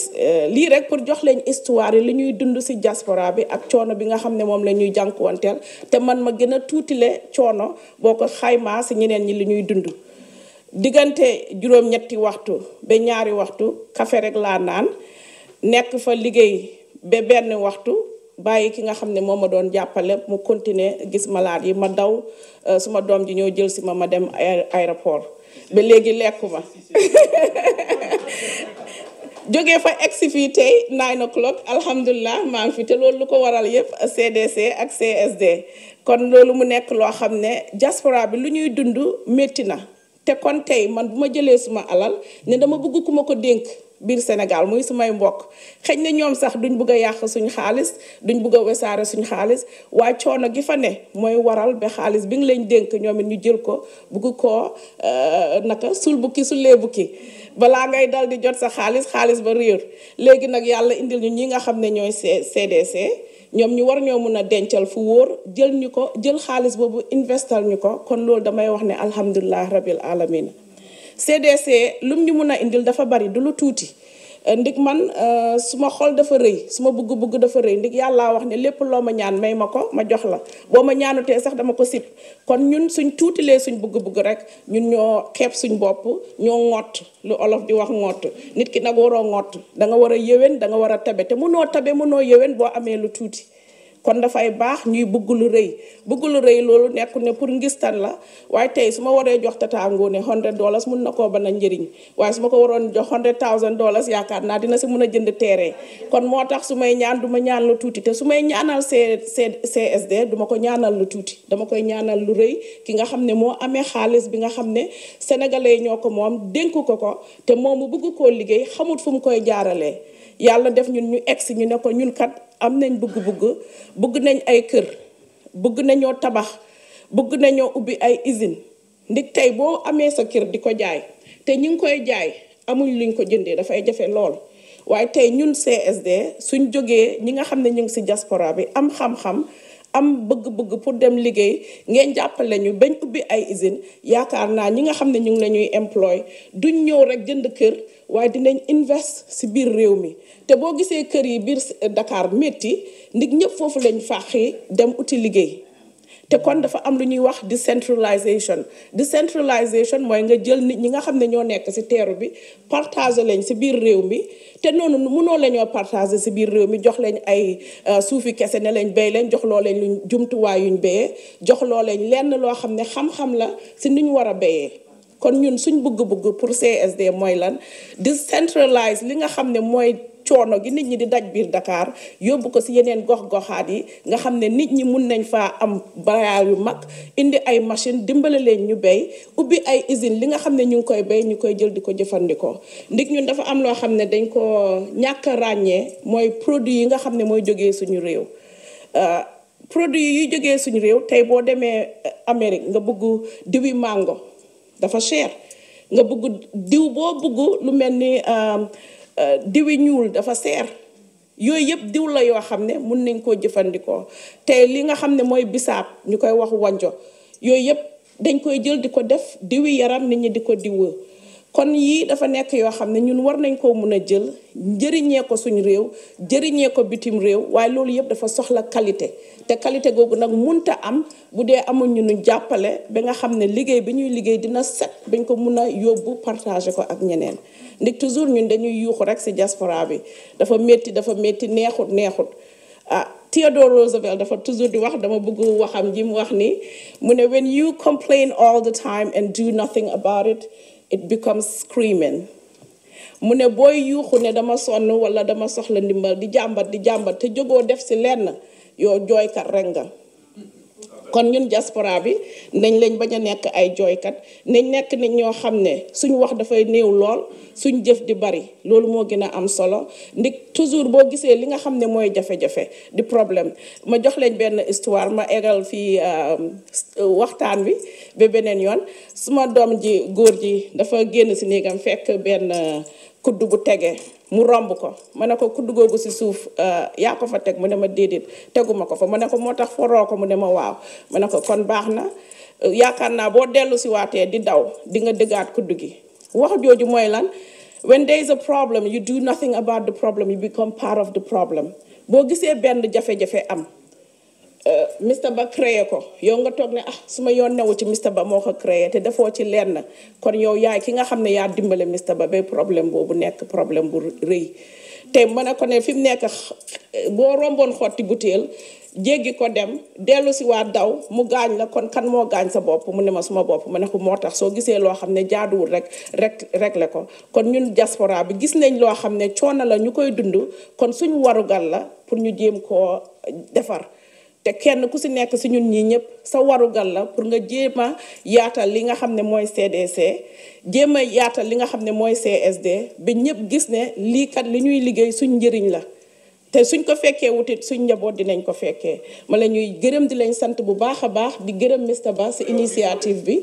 lii rek pour jox leen histoire yi li ñuy dund si diaspora bi ak coono bi nga xam ne moom la ñuy jànkuwanteel te man ma gën a tuutile coono boo ko xaymaa si ñeneen ñi li ñuy dund diggante juróom-ñetti waxtu ba ñaari waxtu café rek laa naan nekk fa liggéey ba benn waxtu bàyyi ki nga xam ne moo ma doon jàppale mu continuer gis malade yi ma daw suma doom ji ñëw jël si ma dem aéroport ba léegi lekkuma jógee fa egsi fii tey 9 o'clock alhamdulilah maa ngi fi te loolu lu ko waral yëpp CDC ak CSD kon loolu mu nekk loo xam ne diaspora bi lu ñuy dund métti na te kon tey man bu ma jëlee suma alal ne dama bëgg ku ma ko dénk biir Sénégal muy sumay mbokk xëy na ñoom sax duñ bëgg a yàq suñ xaalis duñ bëgg a wesaare suñ xaalis waaye coono gi fa ne mooy waral ba xaalis bi nga leen dénk ñoom it ñu jël ko bëgg koo naka sul bukki sulee bukki balaa ngay dal di jot sa xaalis ba réer léegi nag yàlla indil ñu ñi nga xam ne ñooy CDC ñoom ñu war ñoo mun a dencal fu wóor jël xaalis boobu investal ñu ko kon loolu damay wax ne alhamdulilah rabil alamin CDC lum ñu mun a indil dafa bari du lu tuuti ndig man suma xol dafa rëy suma bëgg dafa rëy ndig yàlla wax ne lépp loo ma ñaan may ma ko ma jox la boo ma ñaanutee sax dama ko sib kon ñun suñ tuutilee suñ bëgg rek ñun ñoo xeeb suñ bopp ñoo ŋott lu olof di wax ŋott nit ki nag waroo ŋott da nga war a yéwén da nga war a tabe te mënoo yéwén boo amee lu tuuti kon dafay baax ñuy bëgg lu rëy loolu nekku ne pour ngistan la waaye tey su ma waree jox Tata Ngoné $100 mun na koo ban a njëriñ waaye su ma ko waroon jox $100,000 yaakaar naa dina si mun a jënd terrain kon moo tax su may ñaan du ma ñaan lu tuuti te su may ñaanal CSD du ma ko ñaanal lu tuuti dama koy ñaanal lu rëy ki nga xam ne moo amee xaalis bi nga xam ne sénégalais ñoo ko moom dénk ko te moom mu bëgg koo liggéey xamut fu mu koy jaaralee yàlla def ñun ñu egsi ñu ne ko ñun kat am nañ bëgg nañ ay kër bëgg nañoo tabax bëgg nañoo ubbi ay usine ndig tey boo amee sa kër di ko jaay te ñu ngi koy jaay amuñ luñ ko jëndee dafay jafe lool waaye tey ñun CSD suñ jógee ñi nga xam ne ñu ngi ci diaspora bi am xam-xam am bëgg-bëgg pour dem liggéey ngeen jàppale ñu bañ ubbi ay usine yaakaar naa ñi nga xam ne ñu ngi la ñuy employ duñ ñëw rek jënd kër waaye dinañ invest ci biir réew mi te boo gisee kër yi biir Dakar métti ndig ñëpp foofu lañ fàqi dem uti liggéey te kon dafa am lu ñuy wax decentralisation mooy nga jël nit ñi nga xam ne ñoo nekk ci teeru bi partager leen ci biir réew mi te noonu mënoo la ñoo partager ci biir réew mi jox leen ay suufi kese ne leen béy leen jox loo leen luñ jumtuwaay yuñ béyee jox loo leen lenn loo xam ne xam-xam la ci ni ñu war a béyee kon ñun suñ bëgg-bëgg pour CSD mooy lan decentralize li nga xam ne mooy coono gi nit ñi di daj biir Dakar yóbbu ko ci yeneen gox-goxaat yi nga xam ne nit ñi mun nañ faa am bayaal yu mag indi ay machine dimbale leen ñu béy ubbi ay usine li nga xam ne ñu ngi koy béy ñu koy jël di ko jëfandikoo ndig ñun dafa am loo xam ne dañ ko ñàkk a ràññee mooy produit yi nga xam ne mooy jógee suñu réew produit yi jógee suñu réew tey boo demee Amérique nga bëgg diwi mango dafa cher nga bëgg diw boo bëgg lu mel ni diwi ñuul dafa seer yooyu yëpp diw la yoo xam ne mun nañ koo jëfandikoo te li nga xam ne mooy bisaab ñu koy wax wanjo yooyu yëpp dañ koy jël di ko def diwi yaram nit ñi di ko diwoo kon yii dafa nekk yoo xam ne ñun war nañ koo mun a jël njëriñee ko suñu réew jëriñee ko bitim réew waaye loolu yëpp dafa soxla qualité te qualité googu nag munta am bu dee amul ñu nu jàppale ba nga xam ne liggéey bi ñuy liggéey dina set bañ ko mun a yóbbu partager ko ak ñeneen ndik toujours ñun dañuy yuuxu rek ci diaspora bi dafa métti neexut Theodore Roosevelt dafa toujours di wax dama bëgg waxam ji mu wax ni mu ne when you complain all the time and do nothing about it it becomes screaming mu ne booy yuuxu ne dama sonn wala dama soxla ndimbal di jàmbat te jógoo def ci lenn yow jooykat rek nga kon ñun diaspora bi nañ leen bañ a nekk ay jooykat nañ nekk nit ñoo xam ne suñu wax dafay néew lool suñ jëf di bari loolu moo gën a am solo ndik toujours boo gisee li nga xam ne mooy jafe-jafe di problème ma jox leen benn histoire ma egal fii waxtaan bi ba beneen yoon suma doom ji góor ji dafa génn ci néegam fekk benn kudd bu tege mu romb ko ma ne ko kudd googu ci suuf yaa ko fa teg mu ne ma déedéet teguma ko fa ma ne ko moo tax foroo ko mu ne ma waaw ma ne ko kon baax na yaakaar naa boo dellu ci waatee di daw di nga dëggaat kudd gi wax jooju mooy lan when there is a problem you do nothing about the problem you become part of the problem boo gisee benn jafe-jafe am Mr Ba créé ko yow nga toog ne su ma yoon newu ci Mr Ba moo ko créé te defoo ci lenn kon yow yaay ki nga xam ne yaa dimbale Mr Ba ba problème boobu nekk problème bu rëy te mën a ko ne fi mu nekk boo romboon xotti butéel jéggi ko dem dellu si waa daw mu gaañ la kon kan moo gaañ sa bopp mu ne ma suma bopp ma ne ko moo tax soo gisee loo xam ne jaaduwul rek réglé ko kon ñun diaspora bi gis nañ loo xam ne coono la ñu koy dund kon suñu warugal la pour ñu jéem koo defar te kenn ku si nekk si ñun ñii ñëpp sa warugal la pour nga jéem a yaatal li nga xam ne mooy CDC jéem a yaatal li nga xam ne mooy CSD ba ñëpp gis ne lii kat li ñuy liggéey suñ njëriñ la te suñ ko fekkee wutit suñ njaboot dinañ ko fekkee ma la ñuy gërëm di lañ sant bu baax a baax di gërëm Mr Ba si initiative bi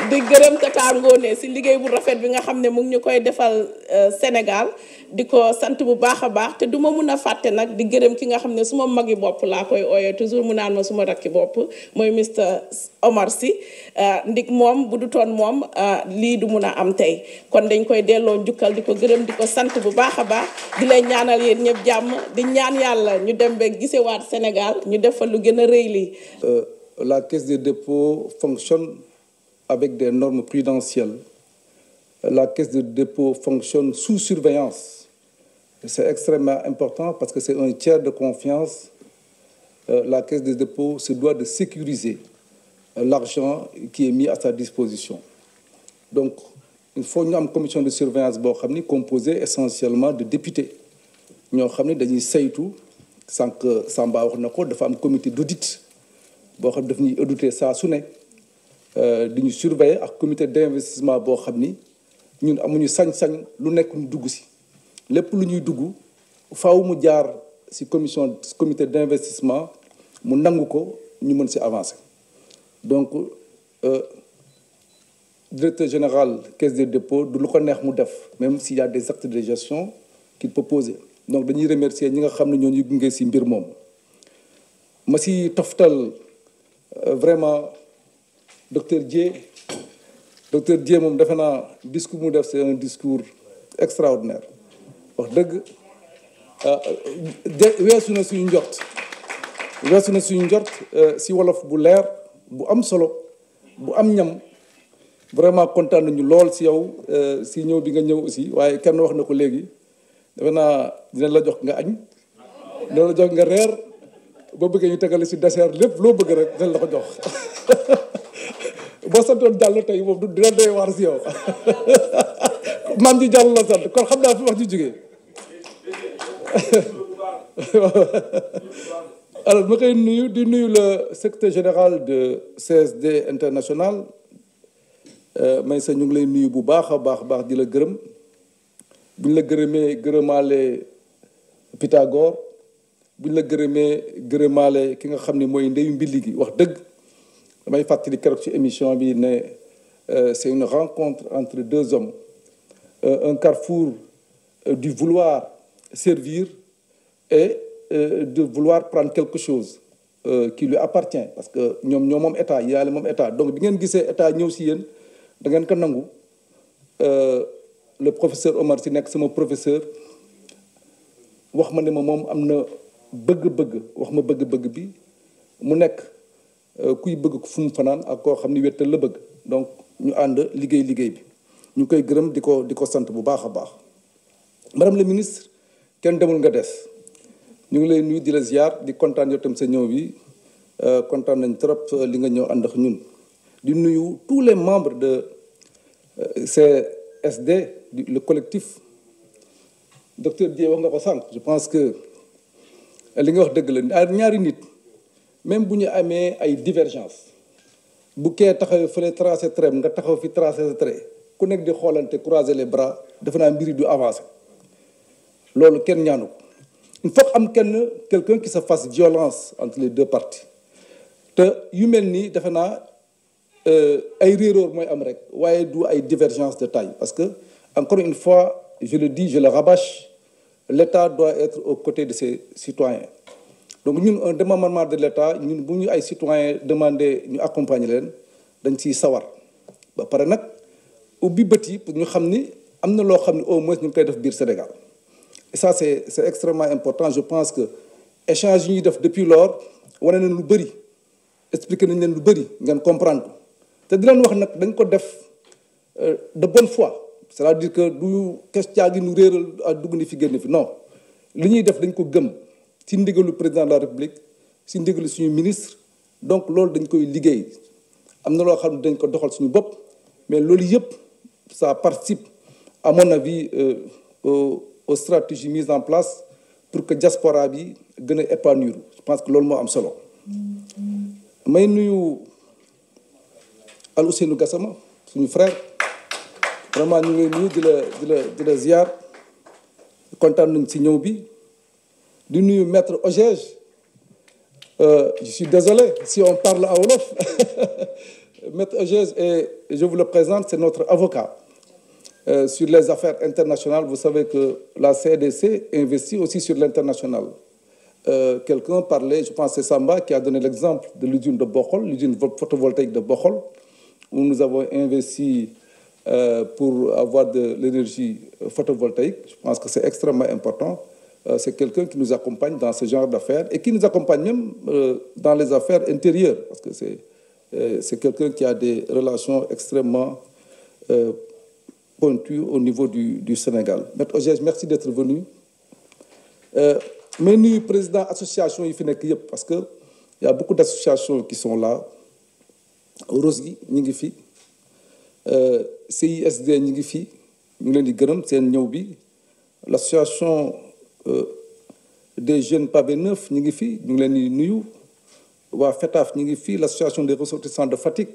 di gërëm Tata Ngoné si liggéey bu rafet bi nga xam ne mu ngi ñu koy defal Sénégal di ko sant bu baax a baax te du ma mun a fàtte nag di gërëm ki nga xam ne suma magi bopp laa koy ooyee toujours mu naan ma suma rakki bopp mooy Mr Omar Sy ndik moom bu du toon moom lii du mun a am tey kon dañ koy delloo njukkal di ko gërëm di ko sant bu baax a baax di lay ñaanal yéen ñëpp jàmm di ñaan yàlla ñu dem ba gisewaat Sénégal ñu def fa lu gën a rëy lii. La Caisse des dépôts fonctionne avec des normes prudentielles. La Caisse de dépôt fonctionne sous surveillance. C'est extrêmement important parce que c'est un tiers de confiance. La Caisse des dépôts se doit de sécuriser l'argent qui est mis à sa disposition. Donc, il faut une commission de surveillance composée essentiellement de députés. Nous avons dañuy saytu sank Samba wax nako dafa am comité d'audit bo xam daf ñuy auditer saa su ne di ñu surveiller ak comité d'investissement boo xam ni ñun amuñu sañ-sañ lu nekk ñu dugg si lépp lu ñuy dugg faaw mu jaar si comité d'investissement mu nangu ko ñu mën si avancer donc directeur général caisse des dépôts du lu ko neex mu def même s'il y a des actes de gestion qu'il peut poser donc dañuy remercier ñi nga xam ne ñoo ñu gunge si mbir moom ma si toftal vraiment docteur Dieng moom defe naa discours mu def c'est un discours extraordinaire wax dëgg weesu na suñu njort si wolof bu leer bu am solo bu am ñam vraiment kontaan nañu lool si yow si ñëw bi nga ñëw aussi waaye kenn wax na ko léegi defe naa dina la jox nga añ dina la jox nga reer boo bëggee ñu tegale si dessert lépp loo bëgg rek dina la ko jox boo santoon Diallo tey moom du dina doy waar si yow maam ji Diallo la sant kon xam naa fi wax ji jógee alors ma koy nuyu di nuyu le secrétaire général de CSD international may sa ñu ngi lay nuyu bu baax a baax di la gërëm buñ la gërëmee gërëmaale Pythagore buñ la gërëmaale ki nga xam ne mooy ndeyu mbilli gi wax dëgg damay fàttali keroog ci émission bi ne c'est une rencontre entre deux hommes un carrefour du vouloir servir et de vouloir prendre quelque chose qui lui appartient parce que ñoom moom état yàlla moom état donc bi ngeen gisee état ñëw si yéen da ngeen ko nangu le professeur Omar Sy nekk sama professeur wax ma ne ma moom am na bëgg-bëgg wax ma bëgg-bëgg bi mu nekk kuy bëgg fu mu fanaan ak koo xam ni wettal la bëgg donc ñu ànd liggéey bi ñu koy gërëm di ko sant bu baax a baax madame la ministre kenn demul nga des ñu ngi lay nuyu di la ziar di kontaan yow tam sa ñëw bi kontaan nañ trop li nga ñëw ànd ak ñun di nuyu tous les membres de CSD le collectif docteur Dieng wax nga ko sànq je pense que li nga wax dëgg la ñaari nit même bu ñu amee ay divergence bu kee taxaw fële tracé trait nga taxaw fi tracé sa trait ku nekk di xoolante croiser les bras defe naa mbiri du avancer loolu kenn ñaanu ko il faut am quelqu'un qui se fasse violence entre les deux parties te yu mel nii defe naa ay réeróor mooy am rek waaye du ay divergence de taille parce que encore une fois je le dis je le rabâche l'État doit être aux côtés de ses citoyens donc ñun un démembrement de l'État ñun bu ñu ay citoyens demandé ñu accompagner leen dañ ciy sawar ba pare nag ubbi bët yi pour ñu xam ni am na loo xam ne au moins ñu ngi koy def biir Sénégal et ça c'est extrêmement important je pense que échange yi ñuy def depuis lors wane nañ lu bëri expliqué nañ leen lu bëri ngeen comprendre ko te di leen wax nag dañ ko def de bonne foi c'est-à-dire que du kes caagi nu réeral ak dugg ni fi génn fi non li ñuy def dañ ko gëm ci ndigalu président de la république ci ndigalu suñu ministre donc loolu dañ koy liggéey am na loo xam ne dañ ko doxal suñu bopp mais loolu yëpp ça participe à mon avis aux stratégies mises en place pour que diaspora bi gën a épanouir je pense que loolu moo am solo may nuyu Al Ousseynou Gassama suñu frère vraiment ñu ngi nuyu di la ziar kontaan nañ ci ñëw bi di nuyu maître Ogege je suis désolé si on parle à wolof maître Ogege et je vous le présente c'est notre avocat sur les affaires internationales vous savez que la CDC investit aussi sur l'international quelqu'un parlait je pense c'est Samba qui a donné l'exemple de l'usine de Bokhol l'usine photovoltaïque de Bokhol où nous avons investi pour avoir de l'énergie photovoltaïque. Je pense que c'est extrêmement important. C'est quelqu'un qui nous accompagne dans ce genre d'affaires et qui nous accompagne même dans les affaires intérieures parce que c'est quelqu'un qui a des relations extrêmement pointues au niveau du Sénégal. Maître Ogege, merci d'être venu. Mais nous, président association, il fait parce qu'il y a beaucoup d'associations qui sont là. Rosgi ñi ngi fi CISD ñi ngi fi ñu ngi leen di gërëm seen ñëw bi l'association des jeunes Pavé Neuf ñi ngi fi ñu ngi leen di nuyu waa FETAF ñi ngi fi l'association des ressortissants de Fatick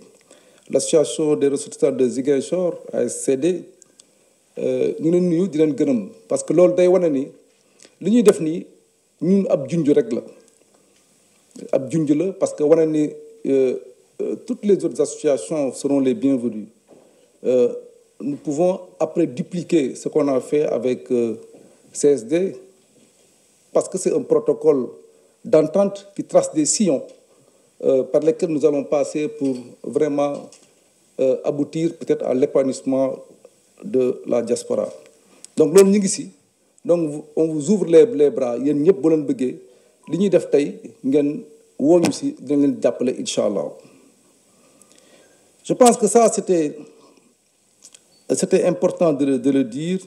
l'association des ressortissants de Ziguinchor ASCD ñu ngi leen nuyu di leen gërëm parce que loolu day wane ni li ñuy def nii ñun ab junj rek la ab junj la parce que wane ni toutes les autres associations seront les bienvenues. Nous pouvons après dupliquer ce qu'on a fait avec CSD parce que c'est un protocole d'entente qui trace des sillons par lesquels nous allons passer pour vraiment aboutir peut-être à l'épanouissement de la diaspora. Donc loolu ñu ngi ci donc on vous ouvre les bras yéen ñëpp bu leen bëggee li ñuy def tey ngeen woo ñu ci dinañ leen jàppale incha allah. Je pense que ça, c'était important de le dire,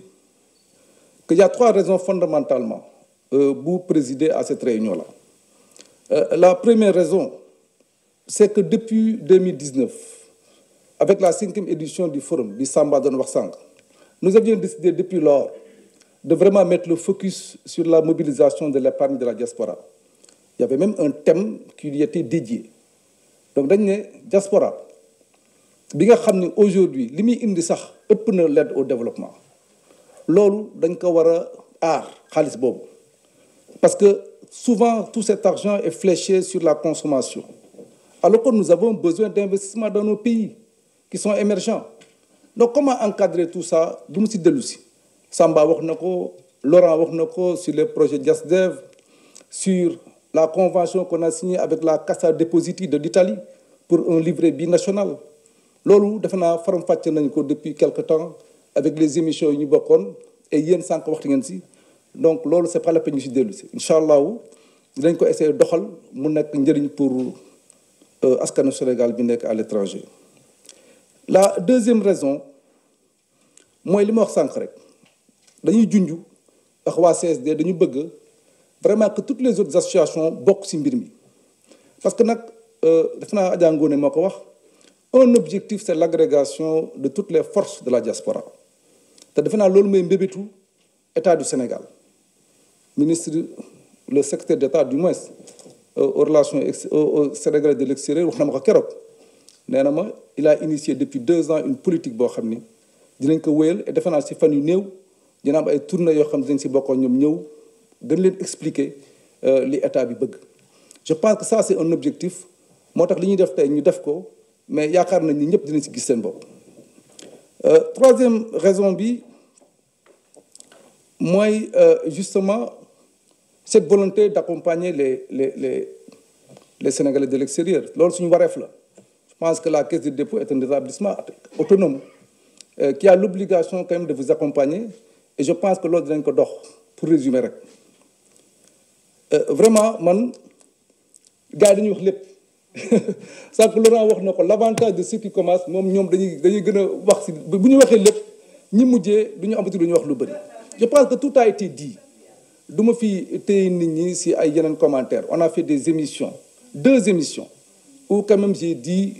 qu'il y a 3 raisons fondamentalement pour présider à cette réunion-là. La première raison, c'est que depuis 2019, avec la 5e édition du forum, du Samba de Noir-Sang, nous avions décidé depuis lors de vraiment mettre le focus sur la mobilisation de l'épargne de la diaspora. Il y avait même un thème qui lui était dédié. Donc, dans la diaspora, bi nga xam ne aujourd'hui li muy indi sax ëpp na l'aide au développement loolu dañ ko war a aar xaalis boobu parce que souvent tout cet argent est fléché sur la consommation alors que nous avons besoin d'investissements dans nos pays qui sont émergents donc comment encadrer tout ça du mu si dellu si Samba wax na ko Laurent wax na ko sur les projets JASDEV sur la convention qu'on a signée avec la Cassa Depositi de l'Italie pour un livret binational loolu defe naa faram-fàcce nañ ko depuis quelque temps avec les émissions yi ñu bokkoon et yéen sànq waxtu ngeen ci donc loolu c'est pas la peine ñu ci dellu si incha allahu dinañ ko essayer doxal mu nekk njëriñ pour askanu Sénégal bi nekk à l'étranger. La deuxième raison mooy li ma wax sànq rek dañuy junj ak waa CSD dañu bëgg vraiment que toutes les autres associations bokk ci mbir mi parce que nag defe naa Adja Ngoné moo ko wax. Un objectif, c'est l'agrégation de toutes les forces de la diaspora. te defe naa loolu mooy mbébétu état du Sénégal ministre le secrétaire d'État du moins aux relations au Sénégalais de l'extérieur wax na ma ko keroog nee na ma il a initié depuis 2 ans une politique boo xam ni dinañ ko wéyal et defe naa si fan yu néew dina am ay tournées yoo xam ne dinañ si bokkoon ñoom ñëw gën leen expliquer li état bi bëgg. Je pense que ça c'est un objectif moo tax li ñuy def tey ñu def ko mais yaakaar nañ ni ñëpp dinañ si gis seen bopp. Troisième raison bi mooy justement cette volonté d'accompagner les Sénégalais de l'extérieur loolu suñu wareef la. Je pense que la Caisse de dépôt est un établissement autonome qui a l'obligation quand même de vous accompagner et je pense que loolu dinañ ko dox pour résumer rek vraiment man gars yi dañuy wax lépp sànq Laurent wax na ko l'avantage de ceux qui commencent moom ñoom dañuy gën a wax si bu ñu waxee lépp ñi mujjee du ñu amati lu ñu wax lu bëri. Je pense que tout a été dit du ma fi téye nit ñi si ay yeneen commentaires on a fait des émissions 2 émissions où quand même j'ai dit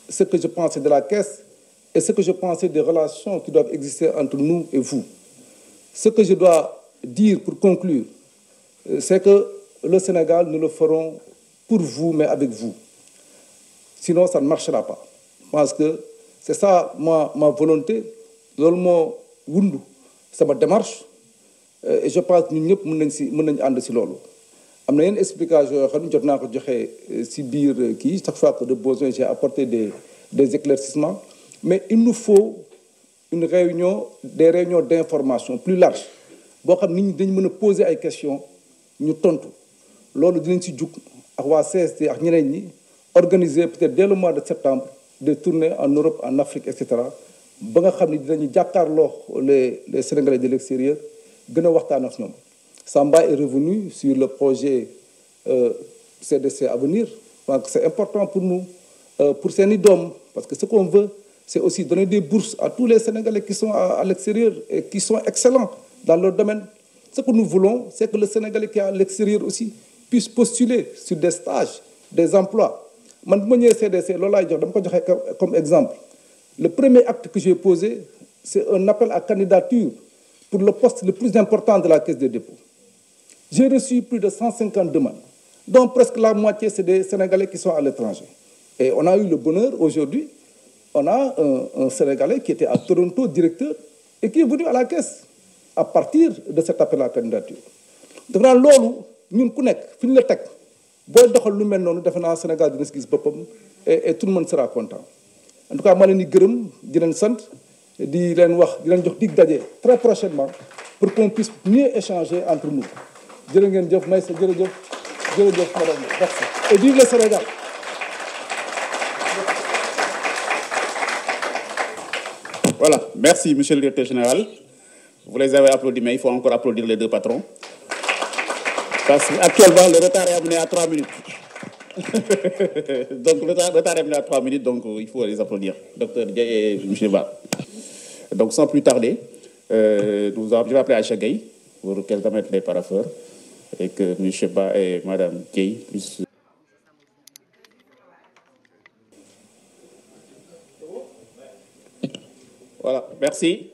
ce que je pensais de la caisse et ce que je pensais des relations qui doivent exister entre nous et vous. Ce que je dois dire pour conclure, c'est que le Sénégal, nous le ferons pour vous, mais avec vous. Sinon, ça ne marchera pas. Je pense que c'est ça ma volonté. Loolu moo wundu sama démarche et je pense que ñun ñëpp mën nañu ànd si loolu. am na yenn explication yoo xam ne jot naa ko joxe si biir kii chaque fois que de besoin j'ai apporté des éclaircissements mais il nous faut des réunions d'information plus larges boo xam nit ñi dañu mën a poser ay questions ñu tontu loolu dinañ si jug ak waa CST ak ñeneen ñi organiser peut-être dès le mois de septembre des tournées en Europe en Afrique et cetera ba nga xam ne dinañu jàkkaarloo les Sénégalais de l'extérieur gën a waxtaan ak ñoom. Samba est revenu sur le projet CDC à venir. Je pense que c'est important pour nous, pour seeni doom, parce que ce qu'on veut, c'est aussi donner des bourses à tous les Sénégalais qui sont à l'extérieur et qui sont excellents dans leur domaine. Ce que nous voulons, c'est que le Sénégalais qui est à l'extérieur aussi puisse postuler sur des stages, des emplois. Man bu ma ñëwee CDC loolu laay jox dama ko joxe comme exemple. Le premier acte que j'ai posé, c'est un appel à candidature pour le poste le plus important de la Caisse des dépôts. J'ai reçu plus de 150 demandes, dont presque la moitié, c'est des Sénégalais qui sont à l'étranger. Et on a eu le bonheur aujourd'hui, on a un Sénégalais qui était à Toronto, directeur, et qui est venu à la Caisse à partir de cet appel à candidature. Donc loolu ñun ku nekk fi ñu la teg booy doxal lu mel noonu defe naa Sénégal dina si gis boppam et tout le monde sera content. En tout cas ma leen di gërëm di leen sant di leen wax di leen jox dig daje très prochainement pour qu'on puisse mieux échanger entre nous. jërë ngeen jëf Maïssa jërëjëf madame merci et vive le Sénégal. Voilà, merci monsieur le directeur général. Vous les avez applaudis, mais il faut encore applaudir les 2 patrons. Parce qu'actuellement, le retard est amené à 3 minutes. Donc le retard est amené à 3 minutes, donc il faut les applaudir, docteur Dieye et M. Ba. Donc sans plus tarder, je vais appeler Aïcha Gueye pour qu'elle amène les parapheurs et que M. Ba et Mme Dieye puissent... Voilà, merci.